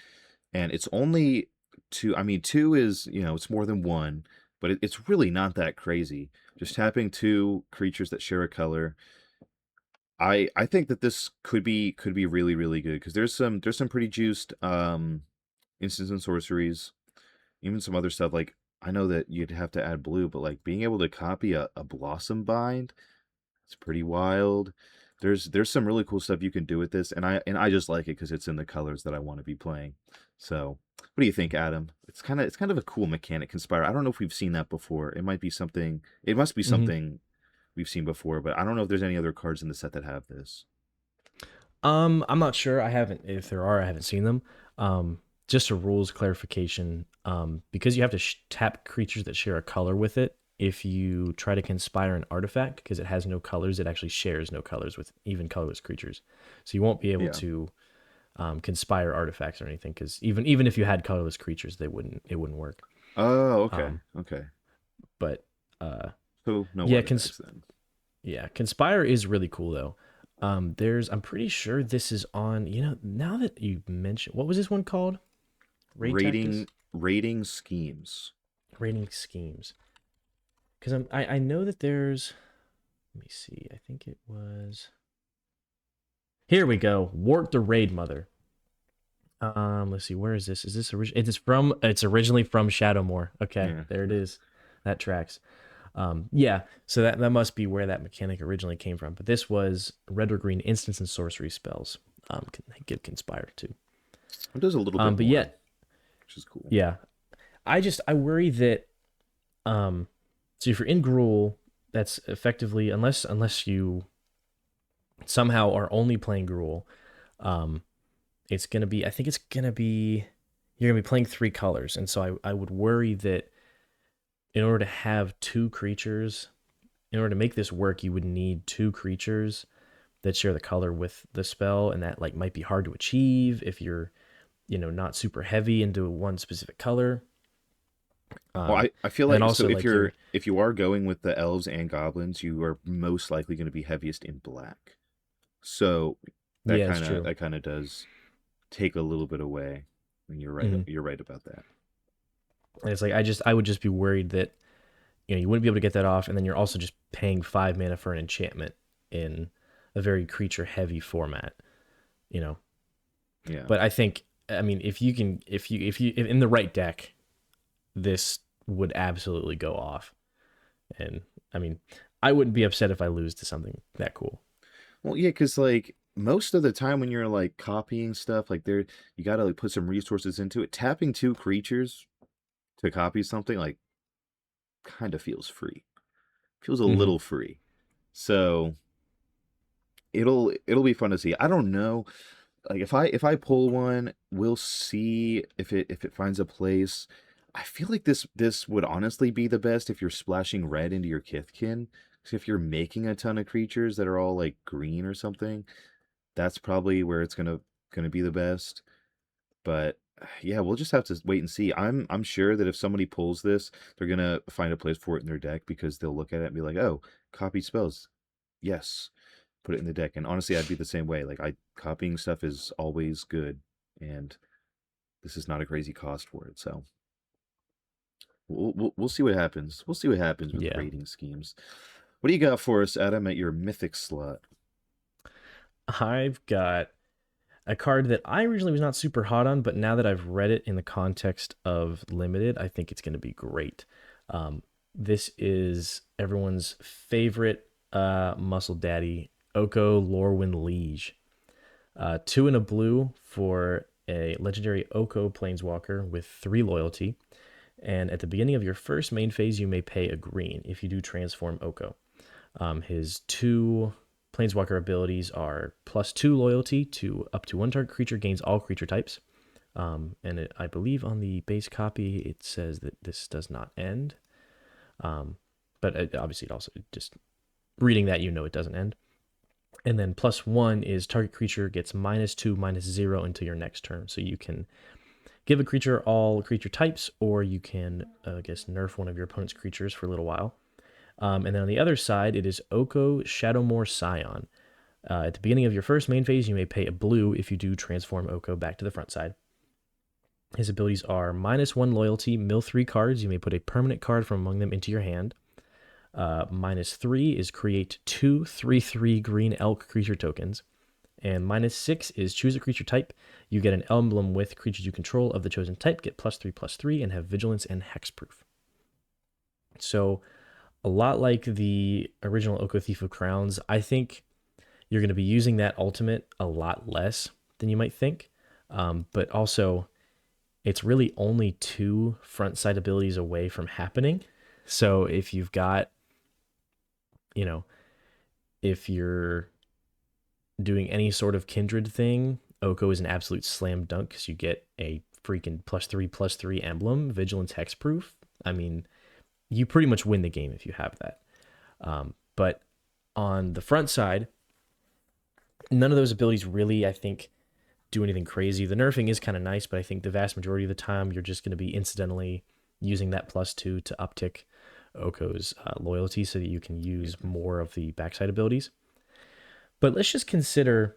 and it's only two. I mean, two is, it's more than one, but it's really not that crazy. Just tapping 2 creatures that share a color. I think that this could be really really good because there's some pretty juiced instants and sorceries, even some other stuff. Like, I know that you'd have to add blue, but like being able to copy a blossom bind, it's pretty wild. There's some really cool stuff you can do with this, and I just like it because it's in the colors that I want to be playing. So, what do you think, Adam? It's kind of a cool mechanic, Conspire. I don't know if we've seen that before. It might be something. It must be Hmm. something we've seen before, but I don't know if there's any other cards in the set that have this. I'm not sure. I haven't. If there are, I haven't seen them. Just a rules clarification. Because you have to tap creatures that share a color with it. If you try to conspire an artifact, because it has no colors, it actually shares no colors with even colorless creatures. So you won't be able Yeah. to conspire artifacts or anything. Because even if you had colorless creatures, it wouldn't work. Oh, okay. Um, Okay. but uh, So no yeah, artifacts then. yeah, Conspire is really cool though. I'm pretty sure this is on. Now that you mentioned, what was this one called? Raid Tactics, Rating schemes. Raiding Schemes. Because I know that there's. Let me see. I think it was. Here we go. Wart the Raid Mother. Let's see. Where is this? Is this original? It's from. It's originally from Shadowmoor. Okay, Yeah. there it is. That tracks. Yeah. So that must be where that mechanic originally came from. But this was red or green instants and sorcery spells. Can give Conspire too. It does a little bit But more, yet, which is cool. yeah. I worry that um, so if you're in Gruul, that's effectively unless you somehow are only playing Gruul, um, it's gonna be I think it's gonna be you're gonna be playing 3 colors, and so I would worry that in order to have 2 creatures, in order to make this work, you would need 2 creatures that share the color with the spell, and that like might be hard to achieve if you're not super heavy into one specific color. Well, I feel And then like, so also like you're if you are going with the elves and goblins, you are most likely going to be heaviest in black. So that yeah, it's kind of true. that kind of does take a little bit away. And you're right. Hmm. You're right about that. And it's like I would just be worried that you wouldn't be able to get that off, and then you're also just paying 5 mana for an enchantment in a very creature heavy format. You know, Yeah. but I think, I mean, if in the right deck, this would absolutely go off. And I mean, I wouldn't be upset if I lose to something that cool. Well, yeah, because like most of the time when you're like copying stuff, like there you gotta like put some resources into it. Tapping two creatures to copy something like kind of feels free. Feels a Mm-hmm. little free. So it'll be fun to see. I don't know. Like if I pull one, we'll see if it finds a place. I feel like this would honestly be the best if you're splashing red into your Kithkin. Because if you're making a ton of creatures that are all like green or something, that's probably where it's gonna be the best. But yeah, we'll just have to wait and see. I'm sure that if somebody pulls this, they're gonna find a place for it in their deck because they'll look at it and be like, oh, copy spells. Yes, put it in the deck. And honestly, I'd be the same way. Like I copying stuff is always good, and this is not a crazy cost for it. So we'll see what happens. We'll see what happens with Yeah. rating schemes. What do you got for us, Adam, at your mythic slot? I've got a card that I originally was not super hot on, but now that I've read it in the context of limited, I think it's going to be great. Um, this is everyone's favorite muscle daddy, Oko Lorwyn Liege. 2 and a blue for a legendary Oko planeswalker with 3 loyalty. And at the beginning of your first main phase, you may pay a green if you do transform Oko. His two planeswalker abilities are +2 loyalty to up to one target creature gains all creature types. I believe on the base copy it says that this does not end. But obviously, it also just reading that, it doesn't end. And then +1 is target creature gets -2/-0 until your next turn. So you can give a creature all creature types, or you can, I guess, nerf one of your opponent's creatures for a little while. And then on the other side, it is Oko Shadowmoor Scion. At the beginning of your first main phase, you may pay a blue if you do transform Oko back to the front side. His abilities are -1 loyalty, mill 3 cards. You may put a permanent card from among them into your hand. -3 is create 2 3/3 green elk creature tokens. And -6 is choose a creature type. You get an emblem with creatures you control of the chosen type, get +3/+3, and have vigilance and hexproof. So, a lot like the original Oko Thief of Crowns, I think you're going to be using that ultimate a lot less than you might think. But also, it's really only 2 front side abilities away from happening. So, if you've got, you know, if you're doing any sort of kindred thing, Oko is an absolute slam dunk because you get a freaking +3/+3 emblem, vigilance hexproof. I mean, you pretty much win the game if you have that. But on the front side, none of those abilities really, I think, do anything crazy. The nerfing is kind of nice, but I think the vast majority of the time you're just going to be incidentally using that +2 to uptick Oko's loyalty so that you can use more of the backside abilities. But let's just consider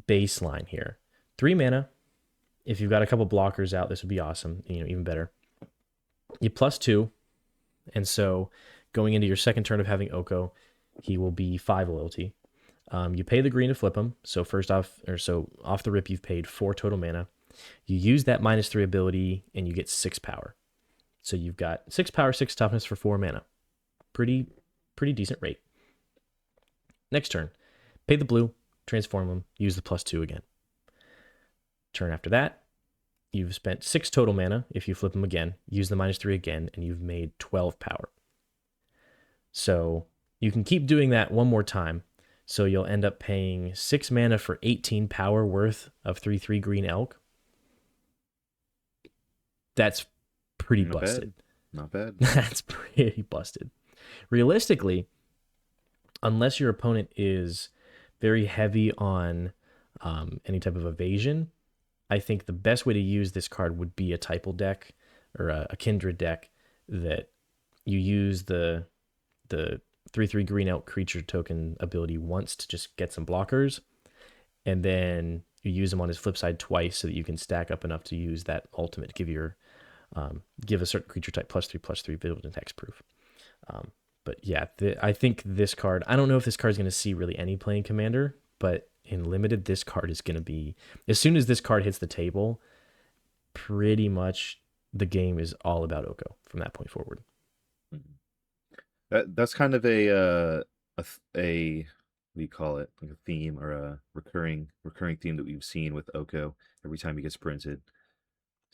baseline here. 3 mana. If you've got a couple blockers out, this would be awesome. Even better. You +2, and so going into your second turn of having Oko, he will be 5 loyalty. You pay the green to flip him. So off the rip, you've paid 4 total mana. You use that -3 ability, and you get 6 power. So you've got 6 power, 6 toughness for 4 mana. Pretty decent rate. Next turn, pay the blue, transform him, use the +2 again. Turn after that, you've spent 6 total mana. If you flip him again, use the -3 again, and you've made 12 power. So you can keep doing that one more time. So you'll end up paying 6 mana for 18 power worth of 3/3 green elk. That's pretty Not bad. busted. Not bad. That's pretty busted. Realistically, unless your opponent is very heavy on any type of evasion, I think the best way to use this card would be a typal deck or a kindred deck that you use the 3/3 green elk creature token ability once to just get some blockers, and then you use him on his flip side twice so that you can stack up enough to use that ultimate, give a certain creature type +3/+3 vigilance and hexproof. Um, but yeah, I think this card. I don't know if this card is going to see really any playing commander, but in limited, this card is going to be. As soon as this card hits the table, pretty much the game is all about Oko from that point forward. Mhm. That's kind of a what do you call it? Like a theme or a recurring theme that we've seen with Oko every time he gets printed.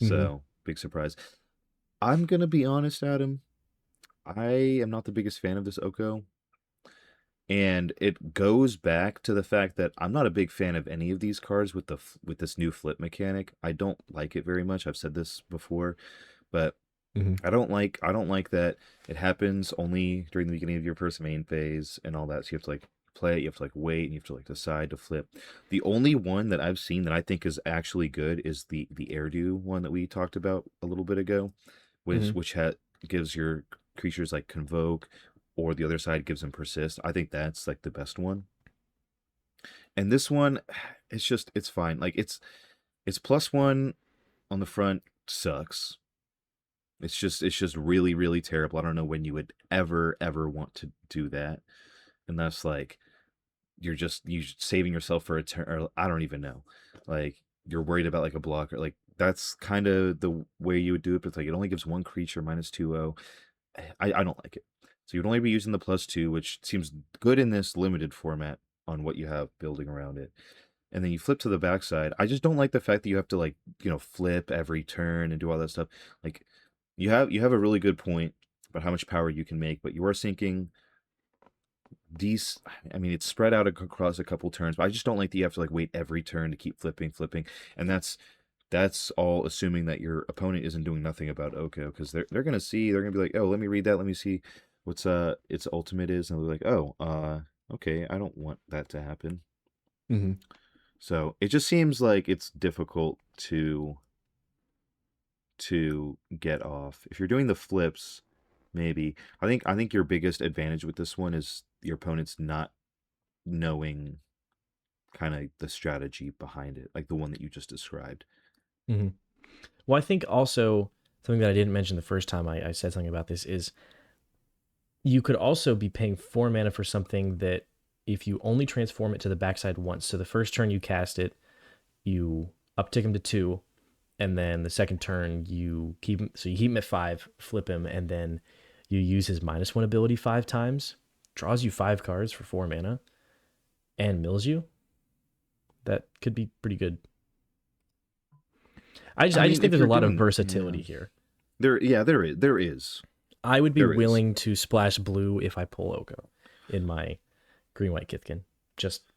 Mm-hmm. So big surprise. I'm gonna be honest, Adam. I am not the biggest fan of this Oko. And it goes back to the fact that I'm not a big fan of any of these cards with with this new flip mechanic. I don't like it very much. I've said this before, but Mm-hmm. I don't like that it happens only during the beginning of your first main phase and all that. So you have to like play it, you have to like wait, and you have to like decide to flip. The only one that I've seen that I think is actually good is the Airdo one that we talked about a little bit ago, Mm-hmm. which gives your creatures like convoke, or the other side gives them persist. I think that's like the best one. And this one, it's fine. Like it's +1 on the front sucks. It's just really really terrible. I don't know when you would ever want to do that, and that's like you saving yourself for a turn. Or I don't even know. Like you're worried about like a blocker. Like that's kind of the way you would do it. But it's like it only gives one creature -2/0. I don't like it. So you'd only be using the +2, which seems good in this limited format on what you have building around it. And then you flip to the backside. I just don't like the fact that you have to like, flip every turn and do all that stuff. Like you have a really good point about how much power you can make, but you are sinking these. I mean, it's spread out across a couple turns, but I just don't like that you have to like wait every turn to keep flipping. And that's all assuming that your opponent isn't doing nothing about Oko, because they're gonna be like, oh, let me read that, let me see what's its ultimate is, and they're like, oh, okay, I don't want that to happen. Mm-hmm. So it just seems like it's difficult to get off. If you're doing the flips, maybe. I think your biggest advantage with this one is your opponent's not knowing kind of the strategy behind it, like the one that you just described. Mm-hmm. Well, I think also something that I didn't mention the first time I said something about this is you could also be paying 4 mana for something that if you only transform it to the backside once, so the first turn you cast it, you uptick him to 2, and then the second turn you keep him, so you keep him at 5, flip him, and then you use his -1 ability 5 times, draws you 5 cards for 4 mana, and mills you. That could be pretty good. I I just mean, think if there's a you're lot of doing, yeah, versatility here. there is. I would be There is. willing to splash blue if I pull Oko in my green white Kithkin, just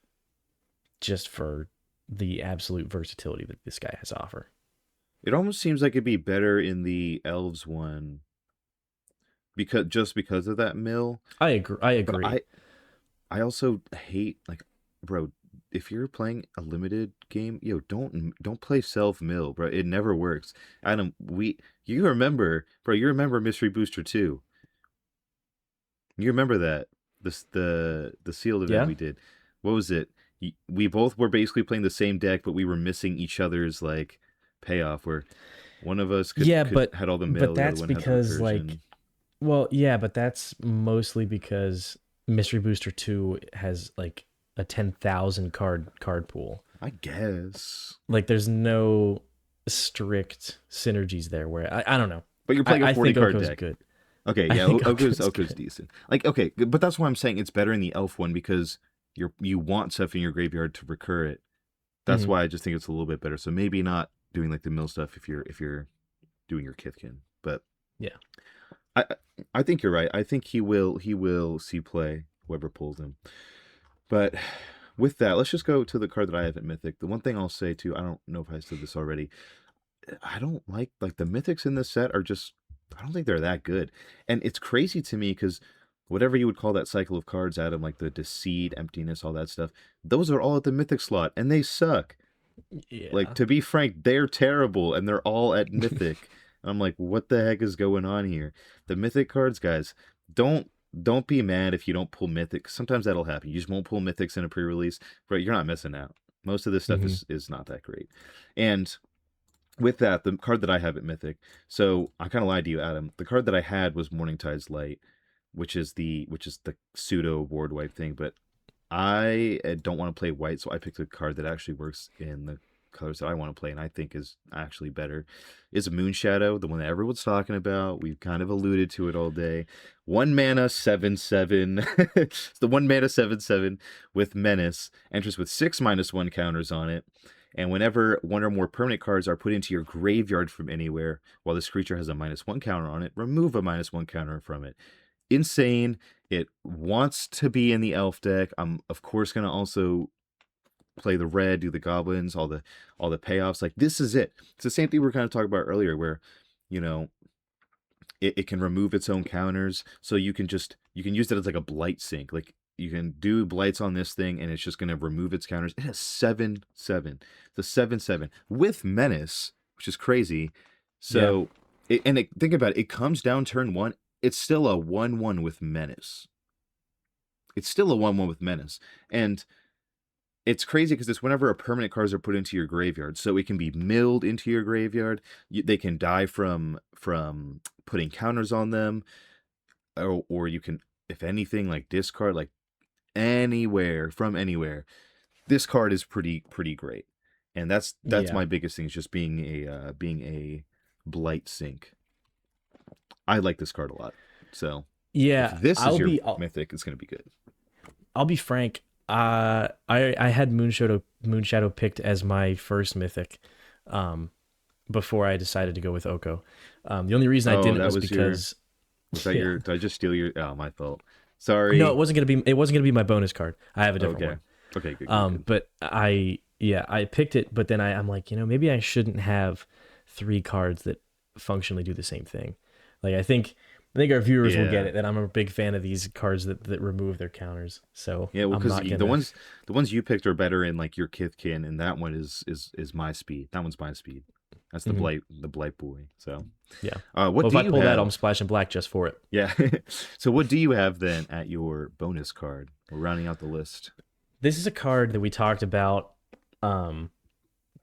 for the absolute versatility that this guy has to offer. It almost seems like it'd be better in the elves one because of that mill. I agree. I But agree. I also hate like, bro, if you're playing a limited game, don't play self mill, bro. It never works. Adam, you remember Mystery Booster 2. You remember that. The sealed event Yeah. we did. What was it? We both were basically playing the same deck, but we were missing each other's like payoff where one of us Yeah, could but had all the mill, the other that's one had the because like, recursion. well, yeah, but that's mostly because Mystery Booster 2 has like a 10,000 card pool. I guess. Like there's no strict synergies there where I don't know. But you're playing a I 40 think card Oko's deck. good. Okay, I yeah, think Oku's Oko's Oku's good. decent. Like, okay, but that's why I'm saying it's better in the elf one because you want stuff in your graveyard to recur it. That's Hmm. why I just think it's a little bit better. So maybe not doing like the mill stuff if you're doing your Kithkin. But Yeah. I I think you're right. I think he will see play, whoever pulls him. But with that, let's just go to the card that I have at Mythic. The one thing I'll say too, I don't know if I said this already. I don't like the mythics in this set are just, I don't think they're that good. And it's crazy to me because whatever you would call that cycle of cards, Adam, like the deceit, emptiness, all that stuff, those are all at the mythic slot and they suck. Like Yeah. to be frank, they're terrible and they're all at mythic. I'm like, what the heck is going on here? The mythic cards, guys, don't don't be mad if you don't pull mythic. Sometimes that'll happen. You just won't pull mythics in a pre-release, but you're not missing out. Most of this stuff Hmm. is not that great. And with that, the card that I have at Mythic, so I kind of lied to you, Adam. The card that I had was Morning Tide's Light. which is the pseudo ward wipe thing. But I don't want to play white, so I picked a card that actually works in the colors that I want to play, and I think is actually better. Is Moonshadow, the one that everyone's talking about. We've kind of alluded to it all day. 1 mana 7/7. It's the 1 mana 7/7 with Menace. Enters with 6/1 counters on it. And whenever one or more permanent cards are put into your graveyard from anywhere, while this creature has a -1 counter on it, remove a -1 counter from it. Insane. It wants to be in the elf deck. I'm of course gonna also play the red, do the goblins, all the payoffs. Like this is it. It's the same thing we were kind of talking about earlier, where you know it can remove its own counters, so you can use it as like a blight sink. Like you can do blights on this thing, and it's just gonna remove its counters. It has 7/7. The 7/7 with menace, which is crazy. Yeah. So think about it. It comes down turn one. It's still a 1/1 with menace. It's still a 1/1 with menace, and it's crazy because it's whenever a permanent cards are put into your graveyard, so it can be milled into your graveyard. They can die from putting counters on them, or you can, if anything, like discard like anywhere from anywhere. This card is pretty great, and that's Yeah. my biggest thing is just being a blight sink. I like this card a lot. So if Yeah, this is I'll your be I'll, mythic, it's gonna be good. I'll be frank. I had Moonshadow picked as my first mythic, um, before I decided to go with Oko. The only reason I Oh, didn't that was was your. because, Was that yeah, your? Did I just steal your? Oh, my fault. no, Sorry. it wasn't gonna be my bonus card. I have a different Okay. one. Okay. Good. Good. Good. But I picked it, but then I'm like, maybe I shouldn't have three cards that functionally do the same thing. Like I think our viewers will get Yeah. it that I'm a big fan of these cards that remove their counters. So Yeah. Well, I'm because not the gonna. ones you picked are better in like your Kithkin, and that one is my speed. That one's my speed. That's Mhm, the blight boy. So, yeah. what Well, if do I you pull that, I'm have? splashing black just for it. Yeah. So what do you have then at your bonus card? We're rounding out the list. This is a card that we talked about, um,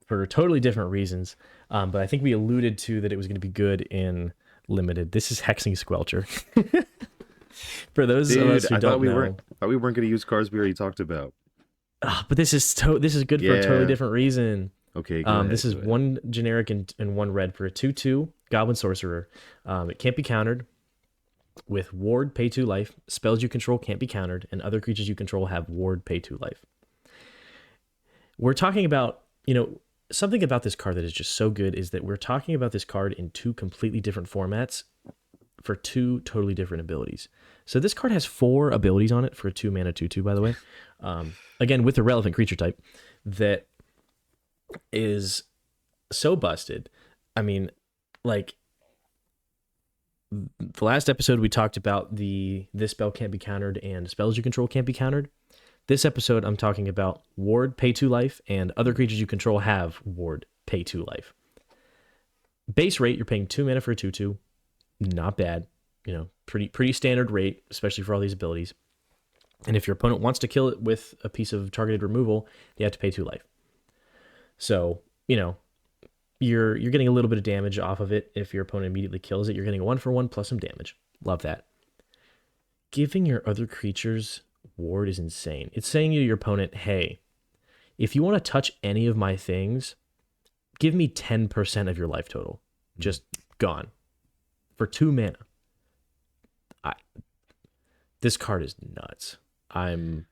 for totally different reasons, but I think we alluded to that it was going to be good in limited. This is Hexing Squelcher. For those of Dude, us who don't know, I thought we weren't gonna use cards we already talked about. but this is good for a totally Yeah. different reason. Okay. Go This ahead. is Go ahead. one generic and one red for a 2/2 Goblin Sorcerer. It can't be countered with Ward, pay 2 life. Spells you control can't be countered, and other creatures you control have Ward, pay 2 life. We're talking about, something about this card that is just so good is that we're talking about this card in two completely different formats for two totally different abilities. So this card has 4 abilities on it for a 2 mana 2/2, by the way. Again, with a relevant creature type that is so busted. I mean, like the last episode we talked about this spell can't be countered and spells you control can't be countered. This episode I'm talking about ward, pay 2 life, and other creatures you control have ward, pay 2 life. Base rate, you're paying 2 mana for a 2/2. Not bad. Pretty standard rate, especially for all these abilities. And if your opponent wants to kill it with a piece of targeted removal, you have to pay 2 life. So, you're getting a little bit of damage off of it. If your opponent immediately kills it, you're getting a 1-for-1 plus some damage. Love that. Giving your other creatures ward is insane. It's saying to your opponent, hey, if you want to touch any of my things, give me 10% of your life total. Just gone. For 2 mana. This card is nuts. I'm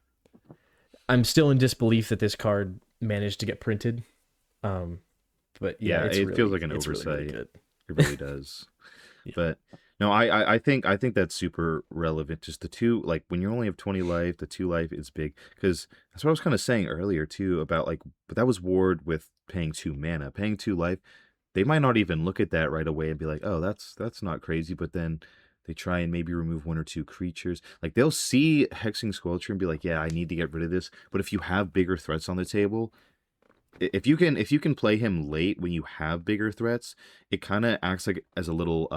still in disbelief that this card managed to get printed. But yeah, Yeah, it feels like an it's really, really oversight. good. It really does. Yeah. But no, I think that's super relevant. Just the two, like when you only have 20 life, the 2 life is big because that's what I was kind of saying earlier too about like, but that was ward with paying 2 mana, paying 2 life. They might not even look at that right away and be like, oh, that's not crazy. But then they try and maybe remove 1 or 2 creatures. Like they'll see Hexing Squelcher and be like, yeah, I need to get rid of this. But if you have bigger threats on the table, if you can play him late when you have bigger threats, it kind of acts like as a little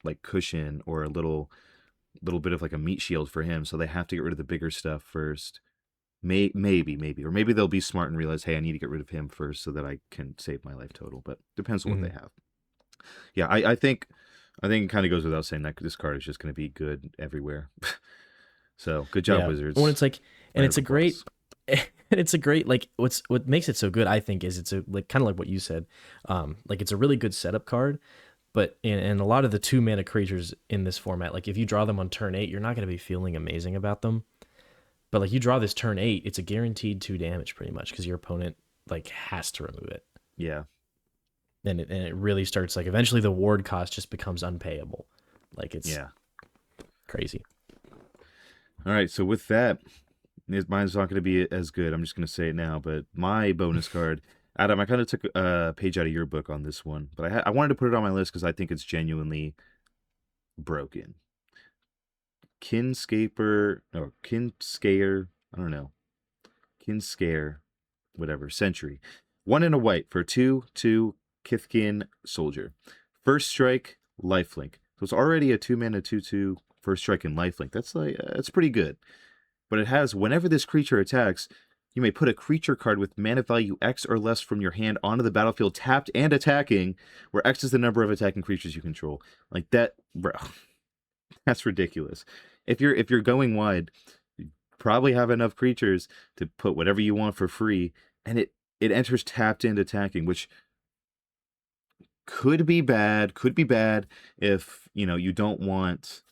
like cushion or a little bit of like a meat shield for him. So they have to get rid of the bigger stuff first. Maybe, or maybe they'll be smart and realize, hey, I need to get rid of him first so that I can save my life total. But depends on what they Mhm. have. Yeah, I think I think it kind of goes without saying that this card is just going to be good everywhere. So good job, Yeah. When Wizards. it's like, and Round it's of a applause. great, and it's a great like what makes it so good. I think is it's a like kind of like what you said, like it's a really good setup card. But and a lot of the 2 mana creatures in this format, like if you draw them on turn 8, you're not going to be feeling amazing about them. But like you draw this turn 8, it's a guaranteed 2 damage pretty much because your opponent like has to remove it. Yeah, And it really starts like eventually the ward cost just becomes unpayable. Like it's yeah. crazy. All right, so with that, mine's not going to be as good. I'm just going to say it now. But my bonus card, Adam, I kind of took a page out of your book on this one, but I wanted to put it on my list because I think it's genuinely broken. Kinscaper, or Kinscare, I don't know. Kinscare, whatever, Century. 1 and a white for 2/2 Kithkin Soldier. First strike, lifelink. So it's already a 2 mana 2/2 first strike and lifelink. That's pretty good. But it has whenever this creature attacks, you may put a creature card with mana value X or less from your hand onto the battlefield tapped and attacking, where X is the number of attacking creatures you control. Like that, bro. That's ridiculous. If you're going wide, you probably have enough creatures to put whatever you want for free, and it enters tapped and attacking, which could be bad. Could be bad if you don't want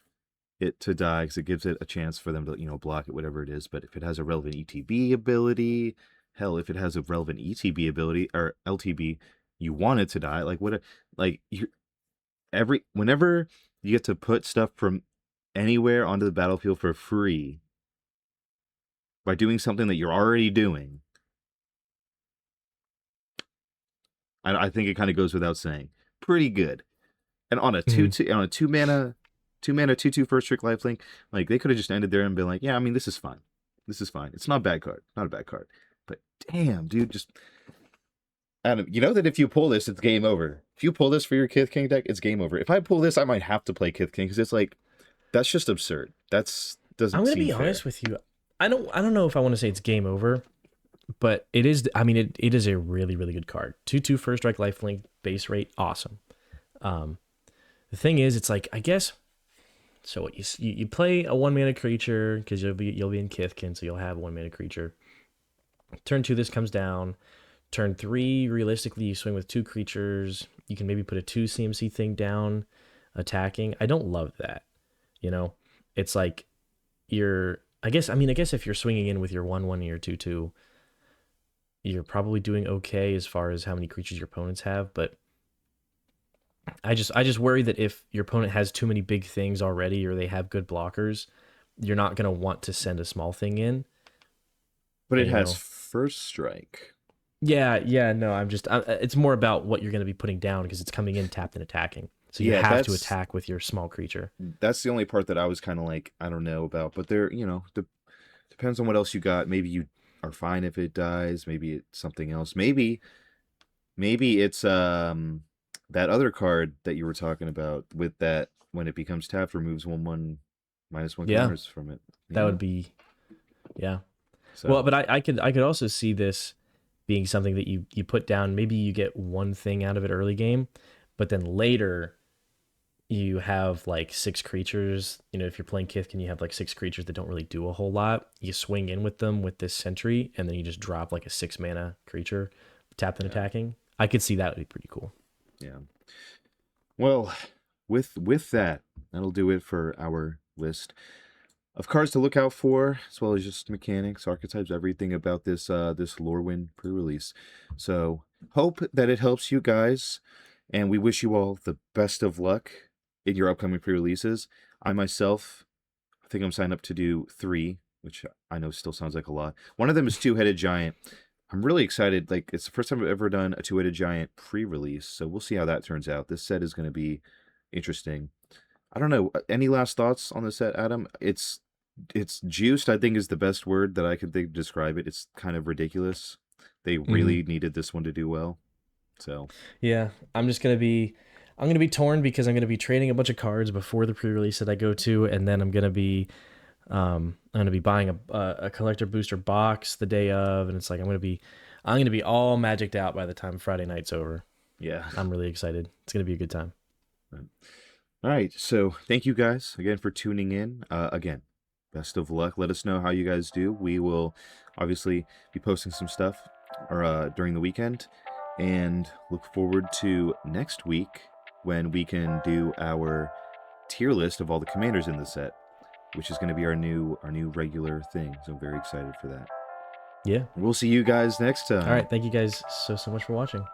it to die because it gives it a chance for them to block it, whatever it is. But if it has a relevant ETB ability, hell, if it has a relevant ETB ability or LTB, you want it to die. Like what? Like you whenever you get to put stuff from anywhere onto the battlefield for free by doing something that you're already doing, I think it kind of goes without saying. Pretty good. And on a Mm-hmm. on a 2 mana 2/2 first trick lifelink, like they could have just ended there and been like, yeah, I mean this is fine. This is fine. It's not a bad card. Not a bad card. But damn, dude, just Adam, you know that if you pull this, it's game over. If you pull this for your Kith King deck, it's game over. If I pull this, I might have to play Kith King because it's like that's just absurd. That's I'm doesn't gonna seem be honest fair. with you. I don't know if I want to say it's game over, but it is. I mean, it is a really really good card. 2/2 first strike lifelink base rate, awesome. Um, the thing is, it's like I guess. So what you play a 1 mana creature because you'll be in Kithkin, so you'll have a 1 mana creature. Turn 2, this comes down. Turn 3, realistically, you swing with 2 creatures. You can maybe put a 2 CMC thing down, attacking. I don't love that. You know, it's like you're. I guess if you're swinging in with your 1/1 and your 2/2, you're probably doing okay as far as how many creatures your opponents have. But I just worry that if your opponent has too many big things already or they have good blockers, you're not gonna want to send a small thing in. But And it has first strike. yeah, no, it's more about what you're gonna be putting down because it's coming in tapped and attacking. So you Yeah, have to that's attack with your small creature. that's the only part that I was kind of like I don't know about. But there, depends on what else you got. Maybe you are fine if it dies. Maybe it's something else. Maybe it's that other card that you were talking about with that when it becomes tapped removes 1/1 -1 Yeah, counters from it. that would be yeah. Well, So but I could also see this being something that you put down. Maybe you get one thing out of it early game, but then later you have like 6 creatures. If you're playing Kithkin, you have like 6 creatures that don't really do a whole lot. You swing in with them with this sentry, and then you just drop like a 6 mana creature, tapped and yeah, attacking. I could see that would be pretty cool. yeah. Well, with that, that'll do it for our list of cards to look out for, as well as just mechanics, archetypes, everything about this Lowryn pre-release. So hope that it helps you guys, and we wish you all the best of luck in your upcoming pre-releases. I myself, I think I'm signed up to do 3, which I know still sounds like a lot. One of them is Two-Headed Giant. I'm really excited. Like it's the first time I've ever done a Two-Headed Giant pre-release, so we'll see how that turns out. This set is going to be interesting. I don't know. Any last thoughts on the set, Adam? It's juiced, I think is the best word that I can think to describe it. It's kind of ridiculous. They Hmm. really needed this one to do well. So, Yeah, I'm gonna be torn because I'm gonna be trading a bunch of cards before the pre-release that I go to, and then I'm gonna be buying a collector booster box the day of, and it's like I'm gonna be all magicked out by the time Friday night's over. yeah. I'm really excited. It's gonna be a good time. All right, so thank you guys again for tuning in. Again, best of luck. Let us know how you guys do. We will obviously be posting some stuff or during the weekend, and look forward to next week when we can do our tier list of all the commanders in the set, which is going to be our new regular thing. So I'm very excited for that. Yeah. We'll see you guys next All time. right. Thank you guys so much for watching.